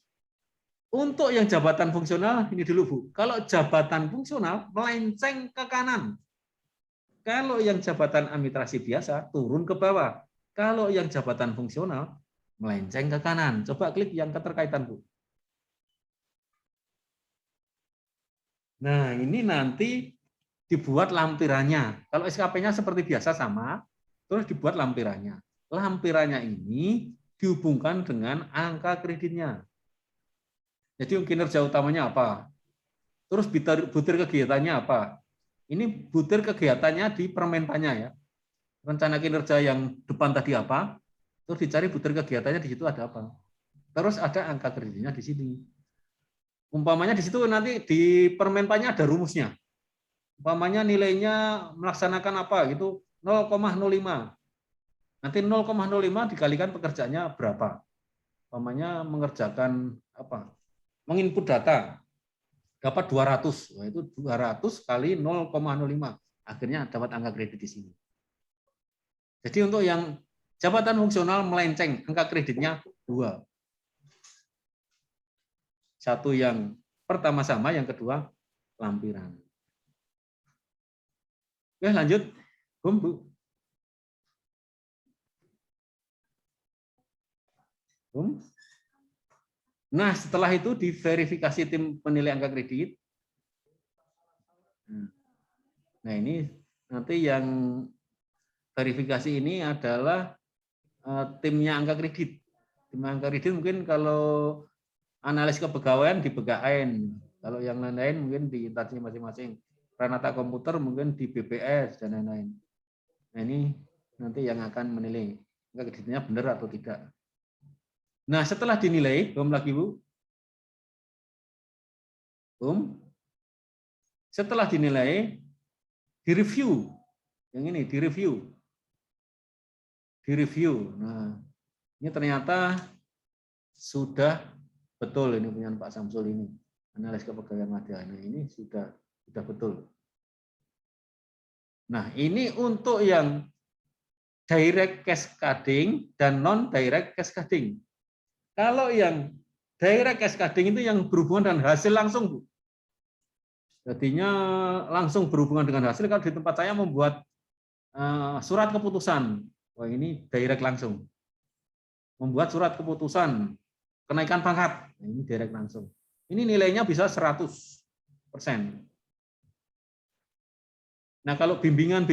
C: untuk yang jabatan fungsional ini dulu Bu. Kalau jabatan fungsional melenceng ke kanan. Kalau yang jabatan administrasi biasa turun ke bawah. Kalau yang jabatan fungsional melenceng ke kanan. Coba klik yang keterkaitan Bu. Nah, ini nanti dibuat lampirannya. Kalau SKP-nya seperti biasa sama, terus dibuat lampirannya. Lampirannya ini dihubungkan dengan angka kreditnya. Jadi kinerja utamanya apa? Terus butir kegiatannya apa? Ini butir kegiatannya di permentannya ya. Rencana kinerja yang depan tadi apa? Terus dicari butir kegiatannya di situ ada apa? Terus ada angka kreditnya di sini. Umpamanya di situ nanti di permentannya ada rumusnya. Umpamanya nilainya melaksanakan apa gitu 0,05. Nanti 0,05 dikalikan pekerjaannya berapa? Umpamanya mengerjakan apa? Menginput data dapat 200. Nah, itu 200 kali 0,05. Akhirnya dapat angka kredit di sini. Jadi untuk yang jabatan fungsional melenceng, angka kreditnya 2. Satu yang pertama sama, yang kedua lampiran. Oke, lanjut. Bu. Nah, setelah itu diverifikasi tim penilai angka kredit. Nah, ini nanti yang verifikasi ini adalah timnya angka kredit. Tim angka kredit mungkin kalau analis kepegawaian di BKN, kalau yang lain-lain mungkin di instansi masing-masing. Pranata komputer mungkin di BPS dan lain-lain. Nah, ini nanti yang akan menilai angka kreditnya benar atau tidak. Nah, setelah dinilai, lagi Bu. Setelah dinilai, direview. Yang ini direview. Nah, ini ternyata sudah betul ini punya Pak Samsul ini. Analis kepegawaian media. Nah, ini sudah betul. Nah, ini untuk yang direct cascading dan non direct cascading. Kalau yang direct cascading itu yang berhubungan dengan hasil langsung, Bu. Jadinya langsung berhubungan dengan hasil. Kalau di tempat saya membuat surat keputusan, wah ini direct langsung. Membuat surat keputusan kenaikan pangkat, nah, ini direct langsung. Ini nilainya bisa 100%. Nah, kalau bimbingan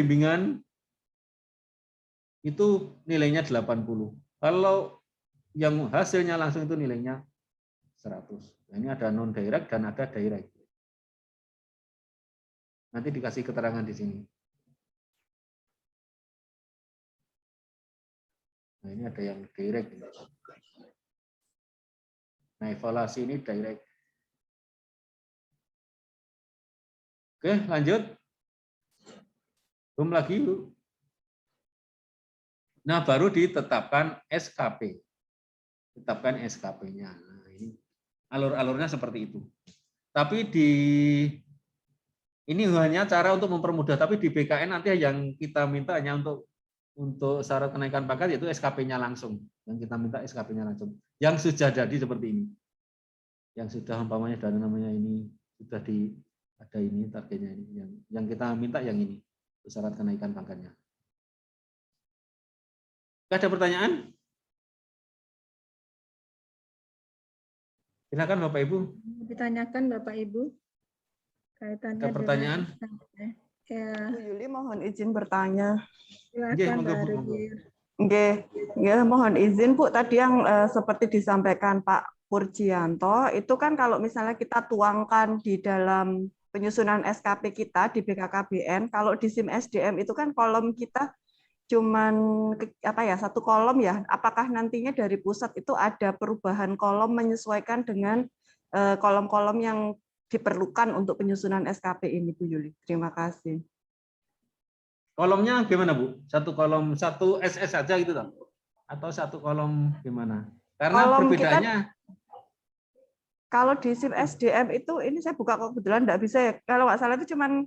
C: itu nilainya 80. Kalau yang hasilnya langsung itu nilainya 100. Nah, ini ada non direct dan ada direct. Nanti dikasih keterangan di sini. Nah, ini ada yang direct. Nah, evaluasi ini direct. Oke, lanjut. Belum lagi, Bu. Nah, baru ditetapkan SKP. Tetapkan SKP-nya. Nah, ini alur-alurnya seperti itu. Tapi ini hanya cara untuk mempermudah, tapi di BKN nanti yang kita minta hanya untuk syarat kenaikan pangkat yaitu SKP-nya langsung. Yang kita minta SKP-nya langsung. Yang sudah jadi seperti ini. Yang sudah umpamanya dana namanya ini sudah ada ini targetnya ini. Yang kita minta yang ini. Syarat kenaikan pangkatnya. Ada pertanyaan? Silakan Bapak Ibu.
A: Ditanyakan Bapak Ibu. kaitannya
C: Ada pertanyaan?
A: dengan ya,
F: Bu Yuli mohon izin bertanya.
C: Nggih,
A: silakan
C: monggo,
A: Pak
C: Bu, monggo.
A: Rugir.
F: Nggih, nggih, mohon izin Bu, tadi yang seperti disampaikan Pak Purjianto, itu kan kalau misalnya kita tuangkan di dalam penyusunan SKP kita di BKKBN, kalau di SIM SDM itu kan kolom kita cuman apa ya, satu kolom ya. Apakah nantinya dari pusat itu ada perubahan kolom menyesuaikan dengan kolom-kolom yang diperlukan untuk penyusunan SKP ini, Bu Yuli? Terima kasih.
C: Kolomnya gimana, Bu? Satu kolom, satu SS saja gitu toh? Atau satu kolom gimana? Karena
F: Kolom
C: perbedaannya
F: Kalau di SIM SDM itu, ini saya buka kebetulan nggak bisa ya. Kalau nggak salah itu cuman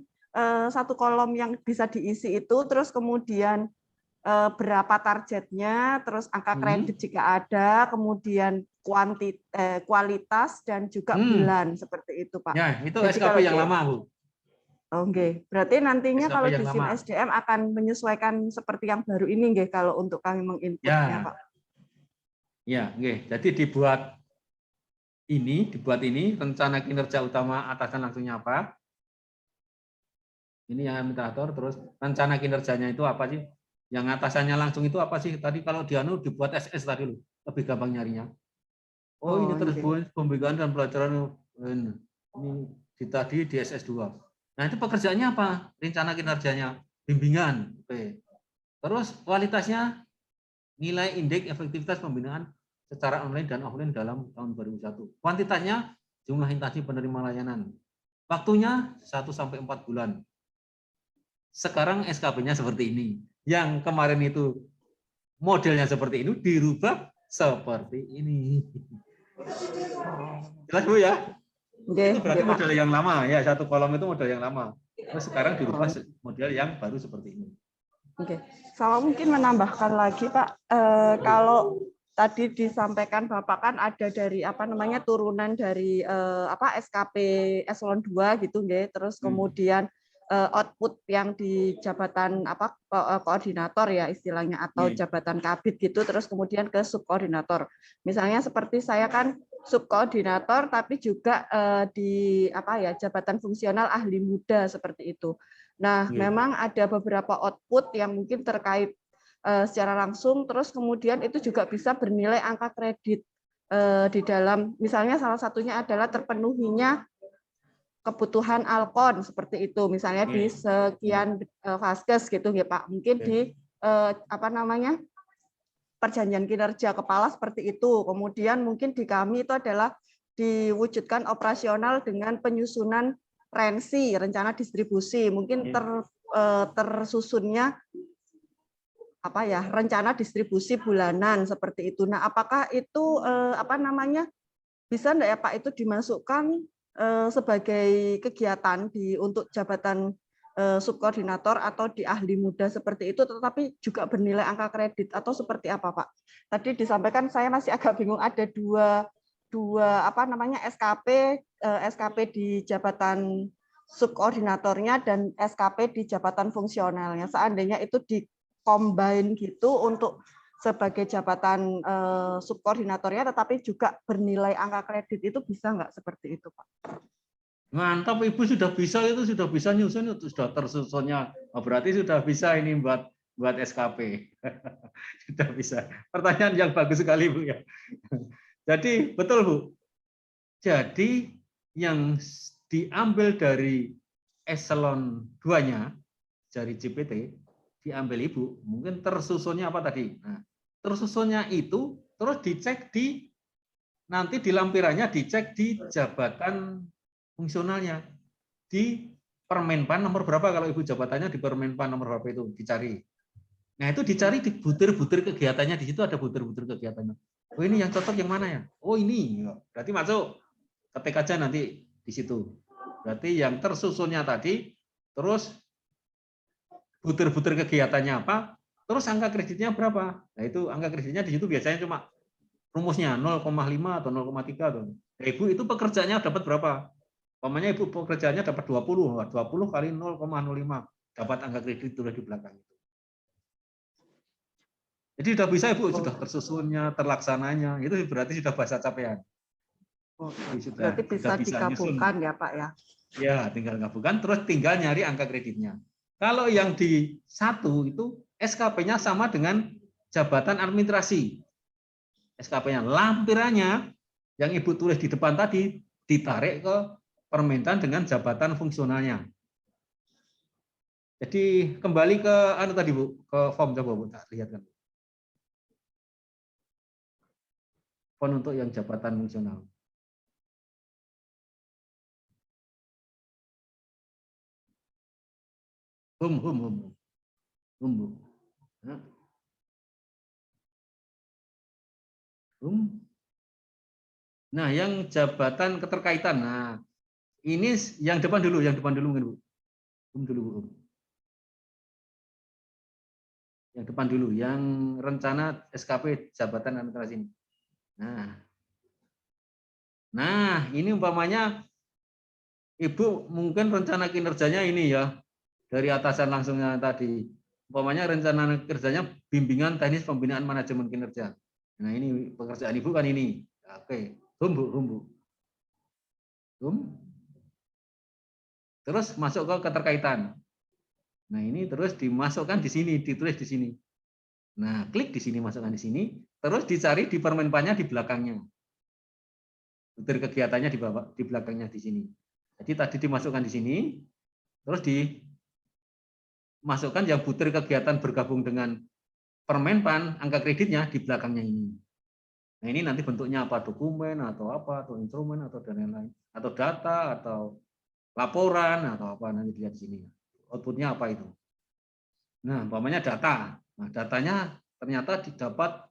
F: satu kolom yang bisa diisi itu, terus kemudian berapa targetnya, terus angka kredit jika ada, kemudian kualitas dan juga bulan seperti itu, Pak.
C: ya, itu
F: Jadi
C: SKP
F: kalau
C: yang lama, Bu.
F: Oke, berarti nantinya
C: SKP
F: kalau
C: yang
F: di SIM
C: lama.
F: SDM akan menyesuaikan seperti yang baru ini, nggih, kalau untuk kami menginputnya,
C: Ya.
F: Pak.
C: Ya, nggih. Jadi dibuat ini rencana kinerja utama atasan langsungnya apa? Ini yang administrator, terus rencana kinerjanya itu apa sih? Yang atasannya langsung itu apa sih? Tadi kalau dianu dibuat SS tadi loh, lebih gampang nyarinya. Oh, ini tersebut pembimbingan dan pelajaran ini tadi di SS2. Nah, itu pekerjaannya apa? Rencana kinerjanya, bimbingan. Oke. Terus kualitasnya nilai indeks efektivitas pembinaan secara online dan offline dalam tahun 2001. Kuantitasnya jumlah instansi penerima layanan. Waktunya 1 sampai 4 bulan. Sekarang SKP-nya seperti ini. Yang kemarin itu modelnya seperti ini dirubah seperti ini. Jelas, Bu ya? Itu berarti model yang lama ya, satu kolom itu model yang lama. Terus sekarang dirubah model yang baru seperti ini.
F: Oke, saya mungkin menambahkan lagi, Pak. Kalau tadi disampaikan Bapak kan ada dari apa namanya turunan dari SKP eselon 2 gitu, nggih. Terus kemudian output yang di jabatan koordinator ya istilahnya, atau jabatan kabid gitu, terus kemudian ke subkoordinator. Misalnya seperti saya kan subkoordinator tapi juga di jabatan fungsional ahli muda seperti itu. Nah, memang ada beberapa output yang mungkin terkait secara langsung, terus kemudian itu juga bisa bernilai angka kredit di dalam, misalnya salah satunya adalah terpenuhinya kebutuhan Alkon seperti itu, misalnya di sekian vaskes gitu ya Pak, mungkin di perjanjian kinerja kepala seperti itu, kemudian mungkin di kami itu adalah diwujudkan operasional dengan penyusunan rensi, rencana distribusi, mungkin tersusunnya rencana distribusi bulanan seperti itu. Nah, apakah itu bisa enggak ya Pak itu dimasukkan sebagai kegiatan untuk jabatan subkoordinator atau di ahli muda seperti itu, tetapi juga bernilai angka kredit, atau seperti apa Pak? Tadi disampaikan, saya masih agak bingung, ada dua SKP di jabatan subkoordinatornya dan SKP di jabatan fungsionalnya. Seandainya itu di-combine gitu untuk sebagai jabatan subkoordinatornya, tetapi juga bernilai angka kredit, itu bisa nggak seperti itu, Pak?
C: Mantap, Ibu sudah bisa nyusun, itu sudah tersusunnya. Oh, berarti sudah bisa ini buat SKP. Sudah bisa. Pertanyaan yang bagus sekali, Bu ya. Jadi betul, Bu. Jadi yang diambil dari eselon 2-nya dari JPT diambil Ibu, mungkin tersusunnya apa tadi? Nah, tersusunnya itu terus dicek nanti di lampirannya dicek di jabatan fungsionalnya di Permenpan nomor berapa, kalau Ibu jabatannya di Permenpan nomor berapa itu dicari. Nah, itu dicari di butir-butir kegiatannya, di situ ada butir-butir kegiatannya. Oh, ini yang cocok yang mana ya? Oh, ini. Berarti masuk, ketik aja nanti di situ. Berarti yang tersusunnya tadi, terus butir-butir kegiatannya apa, terus angka kreditnya berapa. Nah, itu angka kreditnya di situ biasanya cuma rumusnya 0,5 atau 0,3 tuh. Nah, Ibu itu pekerjaannya dapat berapa? Umpamanya Ibu pekerjaannya dapat 20 kali 0,05 dapat angka kredit tulis di belakang itu. Jadi sudah bisa Ibu, sudah tersusunnya, terlaksananya, itu berarti sudah bahasa capaian.
F: Oh,
C: Sudah
F: berarti bisa
C: nyusun.
F: digabungkan ya Pak ya?
C: Ya, tinggal gabungkan, terus tinggal nyari angka kreditnya. Kalau yang di 1 itu SKP-nya sama dengan jabatan administrasi. SKP-nya, lampirannya yang Ibu tulis di depan tadi ditarik ke permintaan dengan jabatan fungsionalnya. Jadi kembali ke tadi Bu, ke form coba Bu, tak lihat kan. Form untuk yang jabatan fungsional. Bu. Nah, yang jabatan keterkaitan. Nah, ini yang depan dulu mungkin Bu. Dulu Bu. Yang depan dulu, yang rencana SKP jabatan administrasi ini. Nah, ini umpamanya Ibu mungkin rencana kinerjanya ini ya, dari atasan langsungnya tadi. Umpamanya rencana kerjanya bimbingan teknis pembinaan manajemen kinerja. Nah, ini pekerjaan Ibu kan ini. Oke, Bu. Terus masuk ke keterkaitan. Nah, ini terus dimasukkan di sini, ditulis di sini. Nah, klik di sini, masukkan di sini, terus dicari di permenpannya di belakangnya. Butir kegiatannya di bawah, di belakangnya di sini. Jadi tadi dimasukkan di sini, terus dimasukkan yang butir kegiatan bergabung dengan permenpan, angka kreditnya di belakangnya ini. Nah, ini nanti bentuknya apa? Dokumen atau apa, atau instrumen atau dan lain-lain, atau data atau laporan atau apa, nanti lihat di sini. Outputnya apa itu? Nah, umpamanya data. Nah, datanya ternyata didapat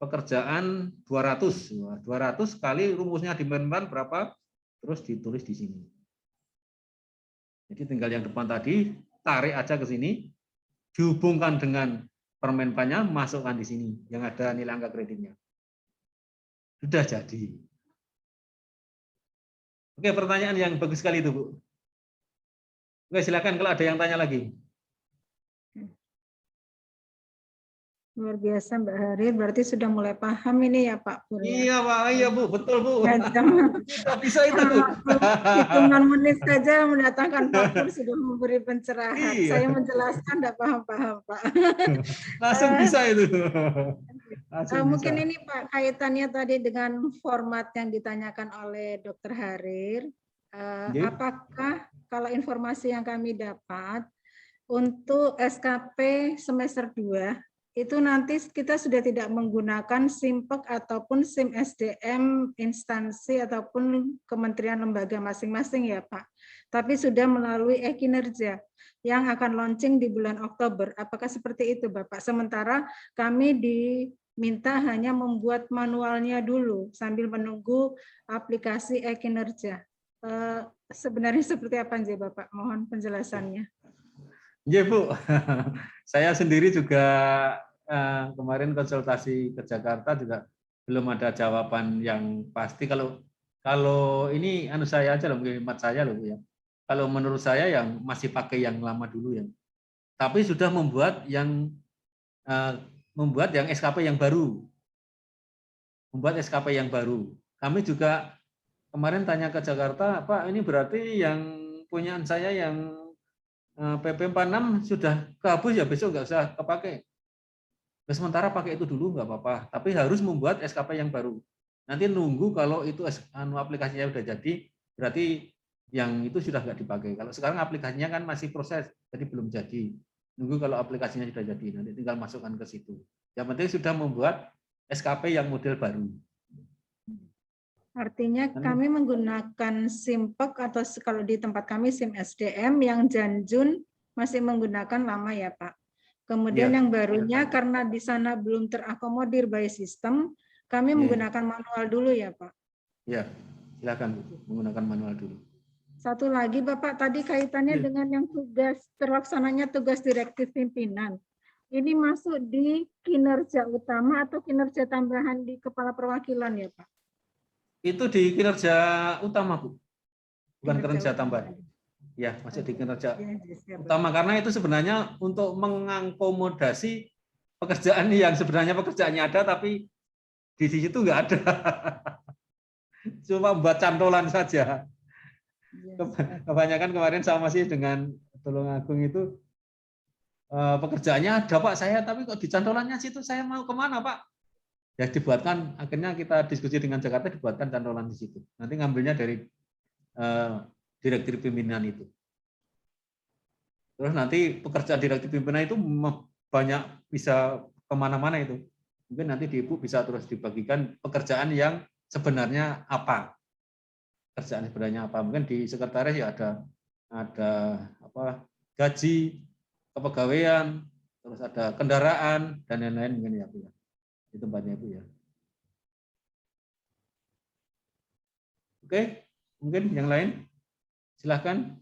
C: pekerjaan 200. 200 kali rumusnya di permenpan berapa? Terus ditulis di sini. Jadi tinggal yang depan tadi, tarik aja ke sini, dihubungkan dengan permenpannya, masukkan di sini yang ada nilai angka kreditnya. Sudah jadi. Oke, pertanyaan yang bagus sekali itu, Bu. Oke, silakan kalau ada yang tanya lagi.
A: Luar biasa Mbak Harir, berarti sudah mulai paham ini ya Pak Pur.
C: Iya Pak, iya Bu, betul Bu. Tidak bisa itu Bu.
A: Hitungan menit saja mendatangkan Pak Pur sudah memberi pencerahan.
C: Iya.
A: Saya menjelaskan tidak paham-paham Pak.
C: Langsung bisa itu.
A: Mungkin ini Pak kaitannya tadi dengan format yang ditanyakan oleh Dr. Harir. Apakah kalau informasi yang kami dapat untuk SKP semester 2 itu nanti kita sudah tidak menggunakan SIMPEK ataupun SIM SDM instansi ataupun kementerian lembaga masing-masing ya Pak. Tapi sudah melalui e-kinerja yang akan launching di bulan Oktober. Apakah seperti itu Bapak? Sementara kami diminta hanya membuat manualnya dulu sambil menunggu aplikasi e-kinerja. Sebenarnya seperti apa aja Bapak? Mohon penjelasannya.
C: Iya Bu, saya sendiri juga kemarin konsultasi ke Jakarta juga belum ada jawaban yang pasti. Kalau ini saya aja loh, hemat saya loh ya. Kalau menurut saya yang masih pakai yang lama dulu ya. Tapi sudah membuat yang SKP yang baru. Membuat SKP yang baru. Kami juga kemarin tanya ke Jakarta, Pak, ini berarti yang punyaan saya yang PP 46 sudah kehapus ya, besok nggak usah kepakai. Nah, sementara pakai itu dulu nggak apa-apa, tapi harus membuat SKP yang baru. Nanti nunggu kalau itu aplikasinya sudah jadi, berarti yang itu sudah nggak dipakai. Kalau sekarang aplikasinya kan masih proses, jadi belum jadi. Nunggu kalau aplikasinya sudah jadi, nanti tinggal masukkan ke situ. Yang penting sudah membuat SKP yang model baru.
A: Artinya kami menggunakan SIMPEK atau kalau di tempat kami SIM SDM yang Janjun masih menggunakan lama ya Pak. Kemudian yang barunya karena di sana belum terakomodir by system, kami menggunakan manual dulu ya Pak.
C: Ya, silakan menggunakan manual dulu.
A: Satu lagi Bapak tadi kaitannya dengan yang terlaksananya tugas direktif pimpinan. Ini masuk di kinerja utama atau kinerja tambahan di kepala perwakilan ya Pak?
C: Itu di kinerja utama, Bu. Bukan kinerja tambahan. Ya, masuk di kinerja utama. Karena itu sebenarnya untuk mengakomodasi pekerjaan yang sebenarnya pekerjaannya ada, tapi di situ nggak ada. Cuma buat cantolan saja.
A: Iya.
C: Kebanyakan kemarin sama sih dengan Tulungagung itu pekerjaannya ada Pak saya, tapi kok di cantolannya situ saya mau kemana Pak? Ya dibuatkan, akhirnya kita diskusi dengan Jakarta, dibuatkan cantolan di situ. Nanti ngambilnya dari direktur pimpinan itu. Terus nanti pekerjaan direktur pimpinan itu banyak bisa kemana-mana itu. Mungkin nanti di Ibu bisa terus dibagikan pekerjaan yang sebenarnya apa. Pekerjaan sebenarnya apa. Mungkin di sekretaris ya ada apa, gaji, kepegawaian, terus ada kendaraan, dan lain-lain mungkin ya Bu ya. Di tempatnya Bu ya. Oke, mungkin yang lain. Silahkan.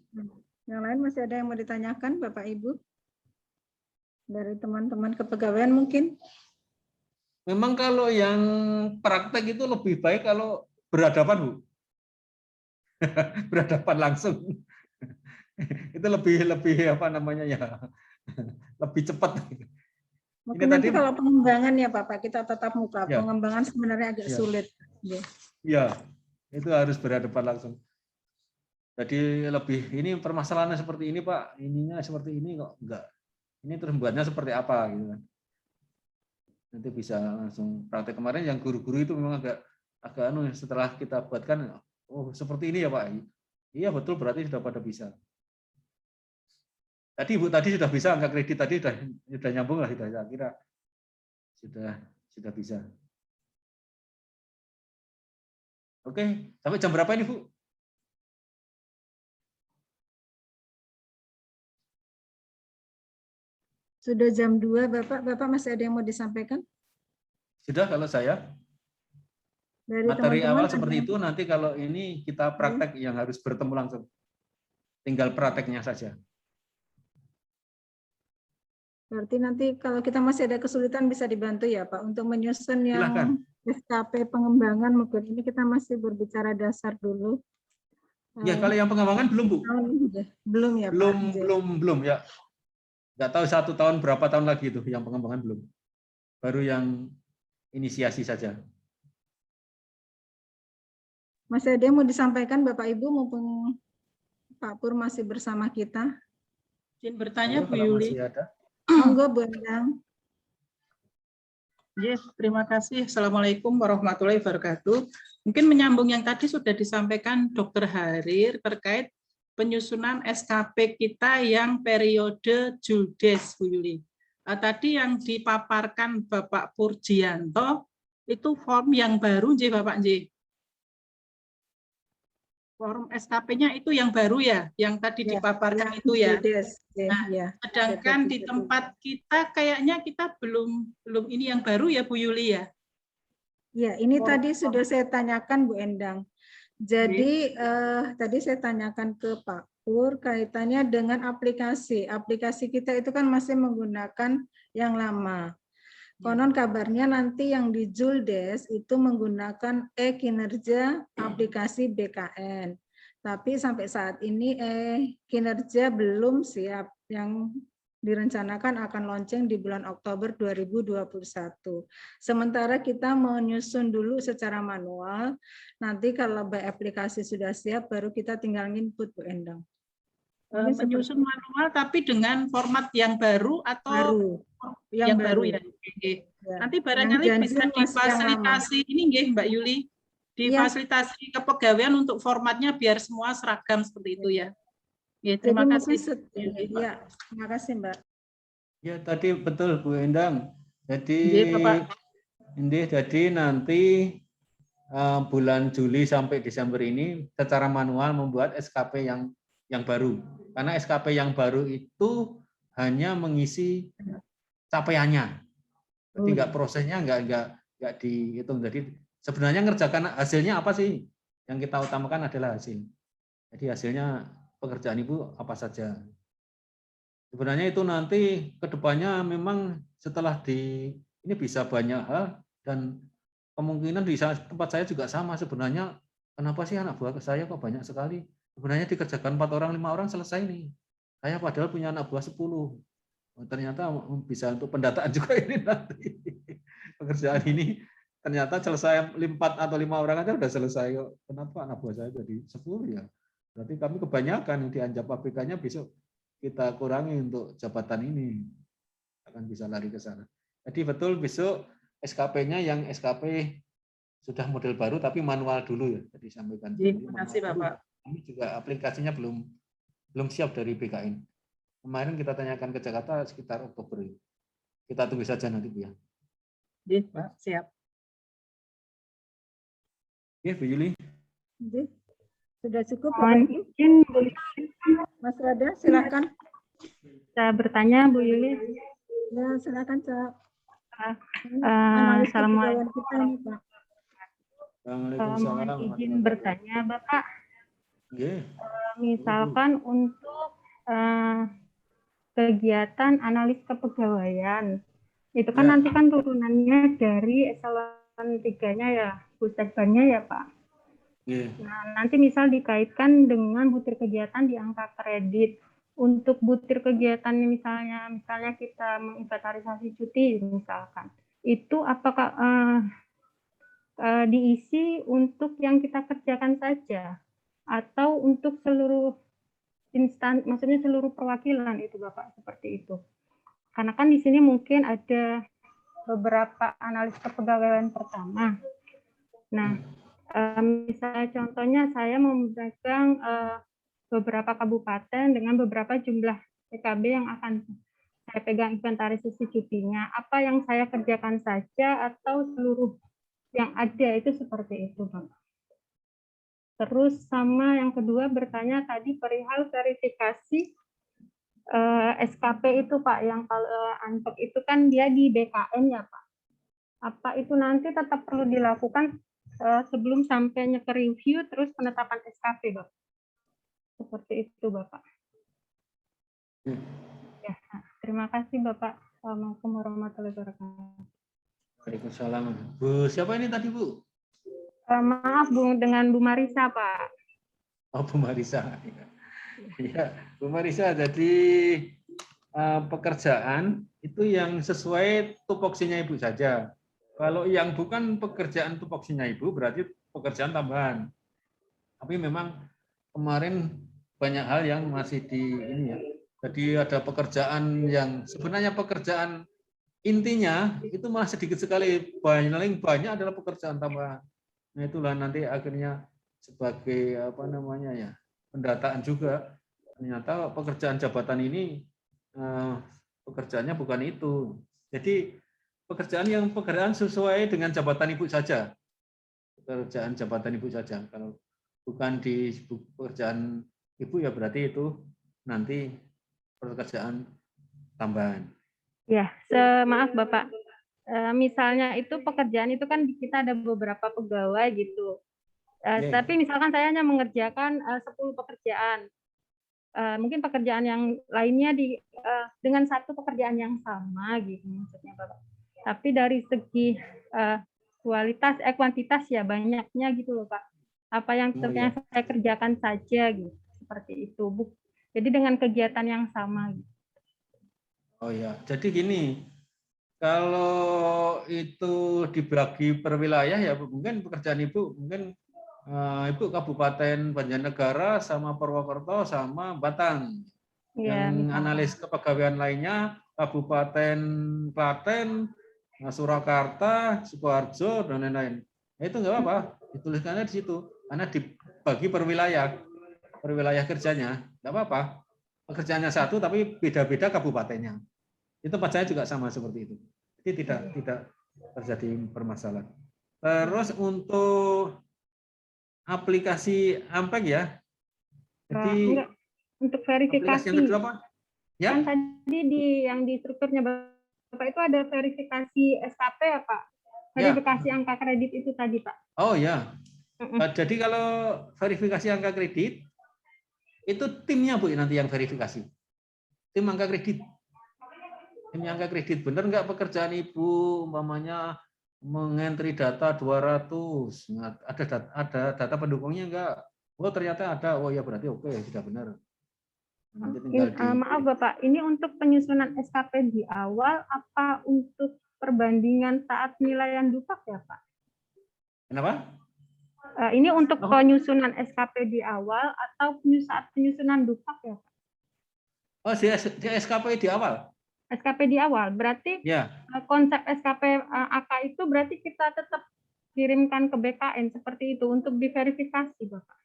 A: Yang lain masih ada yang mau ditanyakan Bapak Ibu? Dari teman-teman kepegawaian mungkin?
C: Memang kalau yang praktek itu lebih baik kalau berhadapan, Bu. Berhadapan langsung. Itu lebih apa namanya ya, lebih cepat.
A: Mungkin nanti kalau pengembangan ya Bapak, kita tetap muka.
C: Ya.
A: Pengembangan sebenarnya agak sulit.
C: Ya, itu harus berhadapan langsung. Jadi lebih, ini permasalahannya seperti ini Pak, ininya seperti ini kok enggak. Ini terus buatnya seperti apa gitu kan. Nanti bisa langsung praktek. Kemarin yang guru-guru itu memang agak setelah kita buatkan, oh seperti ini ya Pak. Iya betul, berarti sudah pada bisa. Tadi Ibu tadi sudah bisa angka kredit tadi sudah nyambung lah, saya kira sudah bisa. Oke, sampai jam berapa ini Bu?
A: Sudah jam 2 Bapak. Bapak masih ada yang mau disampaikan?
C: Sudah kalau saya.
A: Dari
C: materi
A: teman-teman
C: awal seperti itu, nanti kalau ini kita praktek yang harus bertemu langsung. Tinggal prakteknya saja.
A: Berarti nanti kalau kita masih ada kesulitan bisa dibantu ya Pak untuk menyusun yang
C: Silakan.
A: SKP pengembangan. Mungkin ini kita masih berbicara dasar dulu.
C: Ya, kalau yang pengembangan belum Bu.
A: Belum ya Pak?
C: Belum ya. Nggak tahu 1 tahun berapa tahun lagi itu yang pengembangan belum. Baru yang inisiasi saja.
A: Masih ada yang mau disampaikan Bapak Ibu mumpung Pak Pur masih bersama kita?
G: Izin bertanya Bu
C: Kalau
G: Yuli.
C: masih ada.
A: Monggo Bu Endang.
G: Yes, terima kasih. Assalamualaikum warahmatullahi wabarakatuh. Mungkin menyambung yang tadi sudah disampaikan Dr. Harir terkait penyusunan SKP kita yang periode Juldes, Bu Yuli. Tadi yang dipaparkan Bapak Purjianto itu form yang baru, Nggih Bapak Nggih. Form SKP-nya itu yang baru ya, yang tadi dipaparkan itu ya. Nah, sedangkan di tempat kita kayaknya kita belum ini yang baru ya Bu Yuli ya.
A: Ya, ini tadi sudah saya tanyakan Bu Endang. Jadi tadi saya tanyakan ke Pak Pur kaitannya dengan aplikasi. Aplikasi kita itu kan masih menggunakan yang lama. Konon kabarnya nanti yang di Juldes itu menggunakan e-kinerja aplikasi BKN. Tapi sampai saat ini kinerja belum siap. Yang direncanakan akan launching di bulan Oktober 2021. Sementara kita menyusun dulu secara manual, nanti kalau by aplikasi sudah siap, baru kita tinggal input Bu Endang.
G: Menyusun manual tapi dengan format yang baru atau yang baru ya. Nanti barangkali bisa difasilitasi ini nggih Mbak Yuli, difasilitasi kepegawaian untuk formatnya biar semua seragam seperti itu ya. Ya, terima kasih.
A: Ya, terima kasih Mbak.
C: Ya tadi betul Bu Endang. Jadi jadi nanti bulan Juli sampai Desember ini secara manual membuat SKP yang baru. Karena SKP yang baru itu hanya mengisi capaiannya. Jadi prosesnya nggak dihitung. Jadi sebenarnya ngerjakan hasilnya apa sih? Yang kita utamakan adalah hasil. Jadi hasilnya pekerjaan Ibu apa saja. Sebenarnya itu nanti kedepannya memang setelah ini bisa banyak hal dan kemungkinan di tempat saya juga sama. Sebenarnya kenapa sih anak buah saya kok banyak sekali? Sebenarnya dikerjakan 4 orang, 5 orang selesai nih. Saya padahal punya anak buah 10. Ternyata bisa untuk pendataan juga ini nanti. Pekerjaan ini ternyata selesai 4 atau 5 orang aja udah selesai kok. Kenapa anak buah saya jadi 10 ya? Berarti kami kebanyakan yang dianjap APK-nya besok kita kurangi untuk jabatan ini. Akan bisa lari ke sana. Jadi betul besok SKP-nya yang SKP sudah model baru tapi manual dulu ya. Jadi sampaikan.
G: Terima kasih Bapak.
C: Ini juga aplikasinya belum siap dari BKN. Kemarin kita tanyakan ke Jakarta sekitar Oktober ini. Kita tunggu saja nanti Bu ya.
G: Iya, Pak, siap.
C: Oke, Bu Yuli.
A: Oke. Sudah cukup, Bapak Ibu? Mas Wada, silakan.
H: Saya bertanya, Bu Yuli.
A: Ya, silakan, Cak.
H: Assalamualaikum.
A: Kita ini, Pak.
C: Waalaikumsalam.
H: Mohon izin bertanya, Bapak.
C: Oke.
H: Misalkan untuk kegiatan analis kepegawaian, itu kan
C: Ya.
H: nanti kan turunannya dari eselon 3-nya ya, Pusekbannya ya, Pak.
C: Oke.
H: Nah, nanti misal dikaitkan dengan butir kegiatan di angka kredit. Untuk butir kegiatan misalnya kita menginventarisasi cuti misalkan, itu apakah diisi untuk yang kita kerjakan saja atau untuk seluruh instan, maksudnya seluruh perwakilan itu Bapak, seperti itu. Karena kan di sini mungkin ada beberapa analis kepegawaian pertama. Nah, misalnya contohnya saya memegang beberapa kabupaten dengan beberapa jumlah PKB yang akan saya pegang inventarisasi cutinya. Apa yang saya kerjakan saja atau seluruh yang ada itu seperti itu, Bapak. Terus sama yang kedua bertanya tadi perihal verifikasi SKP itu Pak, yang kalau ANPEK itu kan dia di BKN ya Pak. Apa itu nanti tetap perlu dilakukan sebelum sampainya ke review terus penetapan SKP, Bapak? Seperti itu, Bapak. Ya, terima kasih, Bapak. Assalamualaikum warahmatullahi wabarakatuh.
C: Waalaikumsalam. Bu, siapa ini tadi, Bu?
H: Maaf, Bu, dengan Bu Marisa, Pak.
C: Oh, Bu Marisa. Ya, Bu Marisa, jadi pekerjaan itu yang sesuai tupoksinya Ibu saja. Kalau yang bukan pekerjaan tupoksinya Ibu, berarti pekerjaan tambahan. Tapi memang kemarin banyak hal yang masih di ini ya. Jadi ada pekerjaan yang sebenarnya pekerjaan intinya itu malah sedikit sekali. Paling banyak adalah pekerjaan tambahan. Nah, itulah nanti akhirnya sebagai apa namanya ya, pendataan juga. Ternyata pekerjaan jabatan ini pekerjaannya bukan itu. Jadi pekerjaan sesuai dengan jabatan Ibu saja. Pekerjaan jabatan Ibu saja. Kalau bukan di pekerjaan Ibu ya berarti itu nanti pekerjaan tambahan.
H: Ya, maaf Bapak. Misalnya itu pekerjaan itu kan kita ada beberapa pegawai gitu. Tapi misalkan saya hanya mengerjakan 10 pekerjaan. Mungkin pekerjaan yang lainnya dengan satu pekerjaan yang sama gitu maksudnya Bapak. Tapi dari segi kuantitas ya banyaknya gitu loh Pak. Apa yang saya kerjakan saja gitu. Seperti itu, Bu. Jadi dengan kegiatan yang sama gitu.
C: Oh ya, jadi gini, kalau itu dibagi per wilayah ya mungkin pekerjaan Ibu mungkin Ibu Kabupaten Banjarnegara sama Purwokerto sama Batang.
H: Ya,
C: yang analis kepegawaian lainnya Kabupaten Klaten, Surakarta, Sukoharjo dan lain-lain. Nah, itu nggak apa-apa, dituliskannya di situ karena dibagi per wilayah kerjanya, nggak apa-apa. Pekerjaannya satu tapi beda-beda kabupatennya. Itu saya juga sama seperti itu. Jadi tidak terjadi permasalahan. Terus untuk aplikasi AMPEK ya. Jadi
H: untuk verifikasi.
C: Yang kedua apa? Ya?
H: Kan tadi yang di strukturnya Bapak itu ada verifikasi SKP ya Pak? Verifikasi angka kredit itu tadi Pak.
C: Oh ya. Jadi kalau verifikasi angka kredit itu timnya Bu nanti yang verifikasi. Tim angka kredit. Tim angka kredit benar nggak pekerjaan Ibu umpamanya mengentri data 200. Ada data pendukungnya enggak? Oh ternyata ada. Oh ya berarti oke sudah benar.
H: Maaf Bapak, ini untuk penyusunan SKP di awal apa untuk perbandingan saat penilaian DUPAK ya Pak?
C: Kenapa?
H: Ini untuk penyusunan SKP di awal atau saat penyusunan dupak ya Pak?
C: Oh, di SKP di awal.
H: SKP di awal, berarti
C: Ya.
H: konsep SKP AK itu berarti kita tetap kirimkan ke BKN seperti itu untuk diverifikasi, Bapak.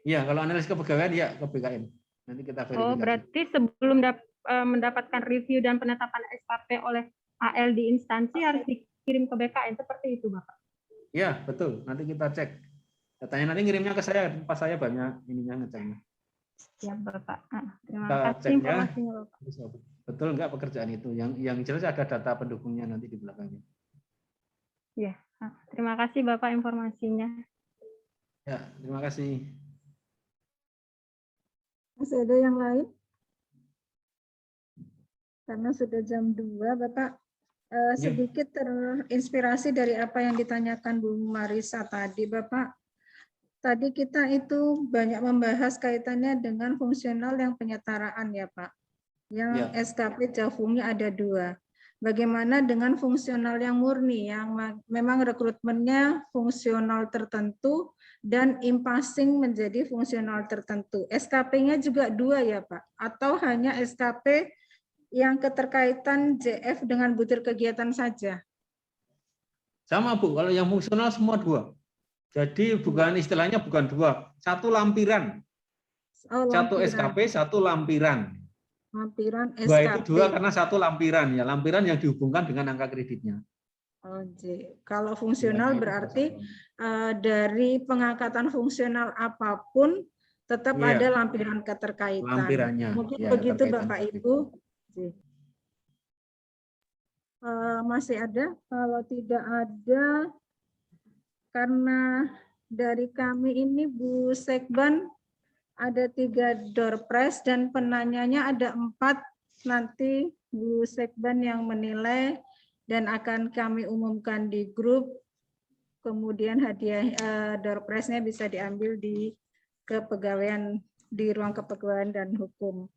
C: Iya, kalau analis kepegawaian ya ke BKN. Nanti kita verifikasi.
H: Oh, berarti sebelum mendapatkan review dan penetapan SKP oleh AL di instansi harus dikirim ke BKN seperti itu, Bapak.
C: Iya, betul. Nanti kita cek. Datanya nanti ngirimnya ke saya, pas saya banyak ininya ngeceknya.
H: Ya, Bapak. Terima
C: Kita
H: kasih
C: cek ya.
H: informasinya, Bapak.
C: Betul enggak pekerjaan itu? Yang jelas ada data pendukungnya nanti di belakangnya.
H: Ya, terima kasih Bapak informasinya.
C: Ya, terima kasih.
A: Masih ada yang lain? Karena sudah jam 2, Bapak. Sedikit terinspirasi dari apa yang ditanyakan Bu Marisa tadi, Bapak. Tadi kita itu banyak membahas kaitannya dengan fungsional yang penyetaraan ya Pak. Yang SKP Javungnya ada 2. Bagaimana dengan fungsional yang murni, yang memang rekrutmennya fungsional tertentu dan impasing menjadi fungsional tertentu. SKP-nya juga 2 ya Pak? Atau hanya SKP yang keterkaitan JF dengan butir kegiatan saja?
C: Sama Bu, kalau yang fungsional semua 2. Jadi bukan istilahnya bukan 2, 1 lampiran.
A: Oh,
C: 1 SKP, 1 lampiran.
A: Lampiran
C: 2
A: SKP.
C: itu 2 karena 1 lampiran ya, lampiran yang dihubungkan dengan angka kreditnya.
A: Oh, kalau fungsional berarti dari pengangkatan fungsional apapun tetap ada lampiran keterkaitan.
C: Lampirannya.
A: Mungkin ya, begitu Bapak Ibu. Masih ada? Kalau tidak ada, karena dari kami ini Bu Sekban ada 3 doorpress dan penanyanya ada 4. Nanti Bu Sekban yang menilai dan akan kami umumkan di grup. Kemudian hadiah doorpress-nya bisa diambil di kepegawaian, di ruang kepegawaian dan hukum.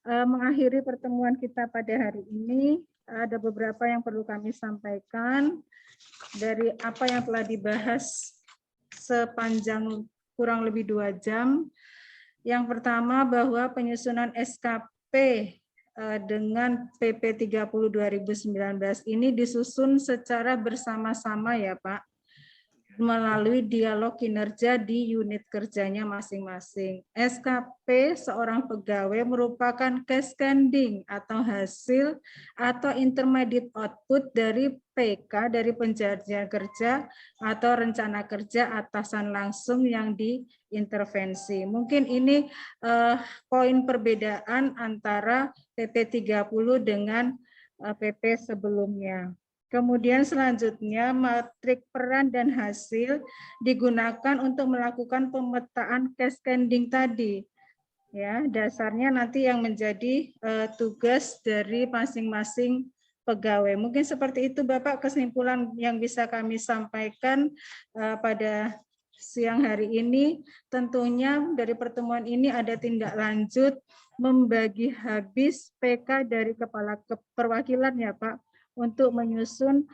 A: Mengakhiri pertemuan kita pada hari ini, ada beberapa yang perlu kami sampaikan dari apa yang telah dibahas sepanjang kurang lebih 2 jam. Yang pertama bahwa penyusunan SKP dengan PP 30 2019 ini disusun secara bersama-sama ya Pak, melalui dialog kinerja di unit kerjanya masing-masing. SKP seorang pegawai merupakan cascading atau hasil atau intermediate output dari PK, dari penjanjian kerja atau rencana kerja atasan langsung yang diintervensi. Mungkin ini poin perbedaan antara PP 30 dengan PP sebelumnya. Kemudian selanjutnya matrik peran dan hasil digunakan untuk melakukan pemetaan cascading tadi. Ya, dasarnya nanti yang menjadi tugas dari masing-masing pegawai. Mungkin seperti itu Bapak kesimpulan yang bisa kami sampaikan pada siang hari ini. Tentunya dari pertemuan ini ada tindak lanjut membagi habis PK dari kepala perwakilan ya Pak, untuk menyusun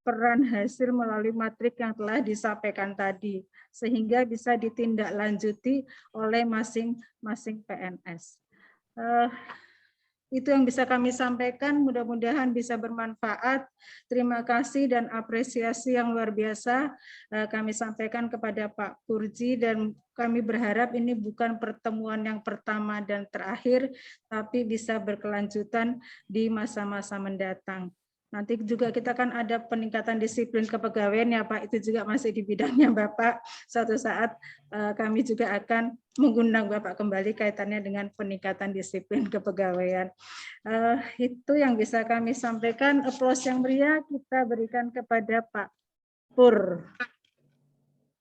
A: peran hasil melalui matrik yang telah disampaikan tadi, sehingga bisa ditindaklanjuti oleh masing-masing PNS. Itu yang bisa kami sampaikan, mudah-mudahan bisa bermanfaat. Terima kasih dan apresiasi yang luar biasa kami sampaikan kepada Pak Purji, dan kami berharap ini bukan pertemuan yang pertama dan terakhir, tapi bisa berkelanjutan di masa-masa mendatang. Nanti juga kita kan ada peningkatan disiplin kepegawaian ya Pak, itu juga masih di bidangnya Bapak. Suatu saat kami juga akan mengundang Bapak kembali kaitannya dengan peningkatan disiplin kepegawaian. Itu yang bisa kami sampaikan. Aplaus yang meriah kita berikan kepada Pak Pur.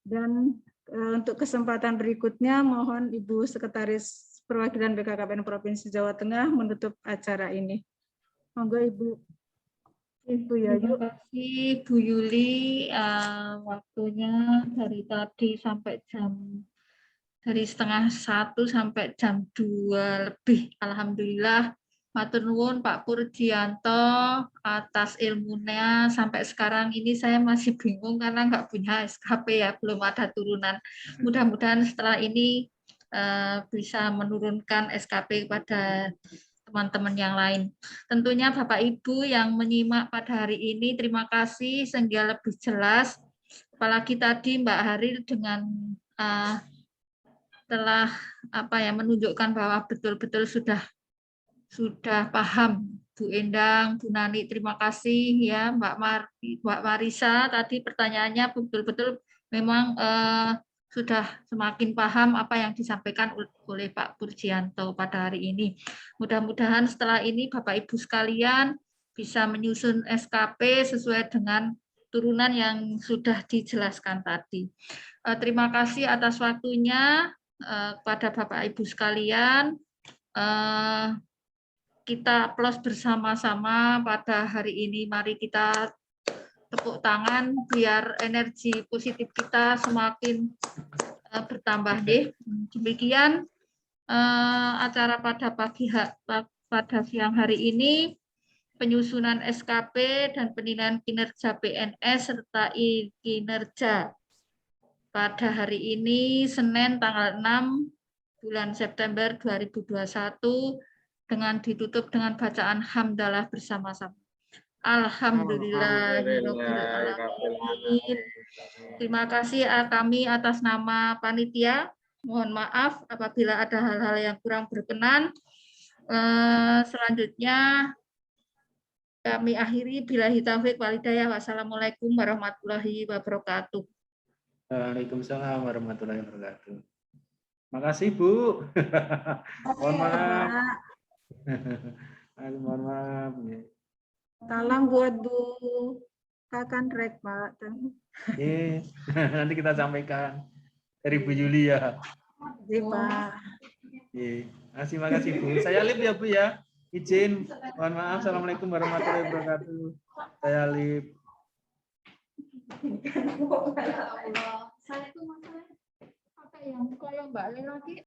A: Dan untuk kesempatan berikutnya mohon Ibu Sekretaris Perwakilan BKKBN Provinsi Jawa Tengah menutup acara ini. Monggo Ibu.
B: Terima kasih Bu Yuli, waktunya dari tadi sampai dari 12:30 sampai jam 2 lebih. Alhamdulillah Matur nuwun Pak Purjianto atas ilmunya. Sampai sekarang ini saya masih bingung karena nggak punya SKP ya, belum ada turunan. Mudah-mudahan setelah ini bisa menurunkan SKP kepada teman-teman yang lain. Tentunya Bapak Ibu yang menyimak pada hari ini, terima kasih sehingga lebih jelas. Apalagi tadi Mbak Haril dengan telah menunjukkan bahwa betul-betul sudah paham. Bu Endang, Bu Nani, terima kasih ya Mbak Marisa. Tadi pertanyaannya betul-betul memang sudah semakin paham apa yang disampaikan oleh Pak Purjianto pada hari ini. Mudah-mudahan setelah ini Bapak Ibu sekalian bisa menyusun SKP sesuai dengan turunan yang sudah dijelaskan tadi. Terima kasih atas waktunya kepada Bapak Ibu sekalian. Kita aplaus bersama-sama pada hari ini. Mari kita tepuk tangan biar energi positif kita semakin bertambah. Demikian acara pada siang hari ini, penyusunan SKP dan penilaian kinerja PNS serta kinerja pada hari ini Senin tanggal 6 bulan September 2021 dengan ditutup dengan bacaan hamdalah bersama-sama. Alhamdulillahirobbilalamin. Terima kasih kami atas nama panitia. Mohon maaf apabila ada hal-hal yang kurang berkenan. Selanjutnya kami akhiri billahi taufiq wal hidayah. Wassalamualaikum warahmatullahi wabarakatuh.
C: Waalaikumsalam warahmatullahi wabarakatuh. Makasih Bu. Mohon maaf. Mohon maaf.
A: Salam buat Bu Kakan Rek, Pak.
C: Nanti kita sampaikan dari Bu Yuli ya.
A: Iya, Pak.
C: Makasih Bu. Saya Lip ya Bu ya. Izin. Mohon maaf. Assalamualaikum warahmatullahi wabarakatuh. Saya Lip.
B: Saya itu masalah pakai yang kayak Mbak Le lagi.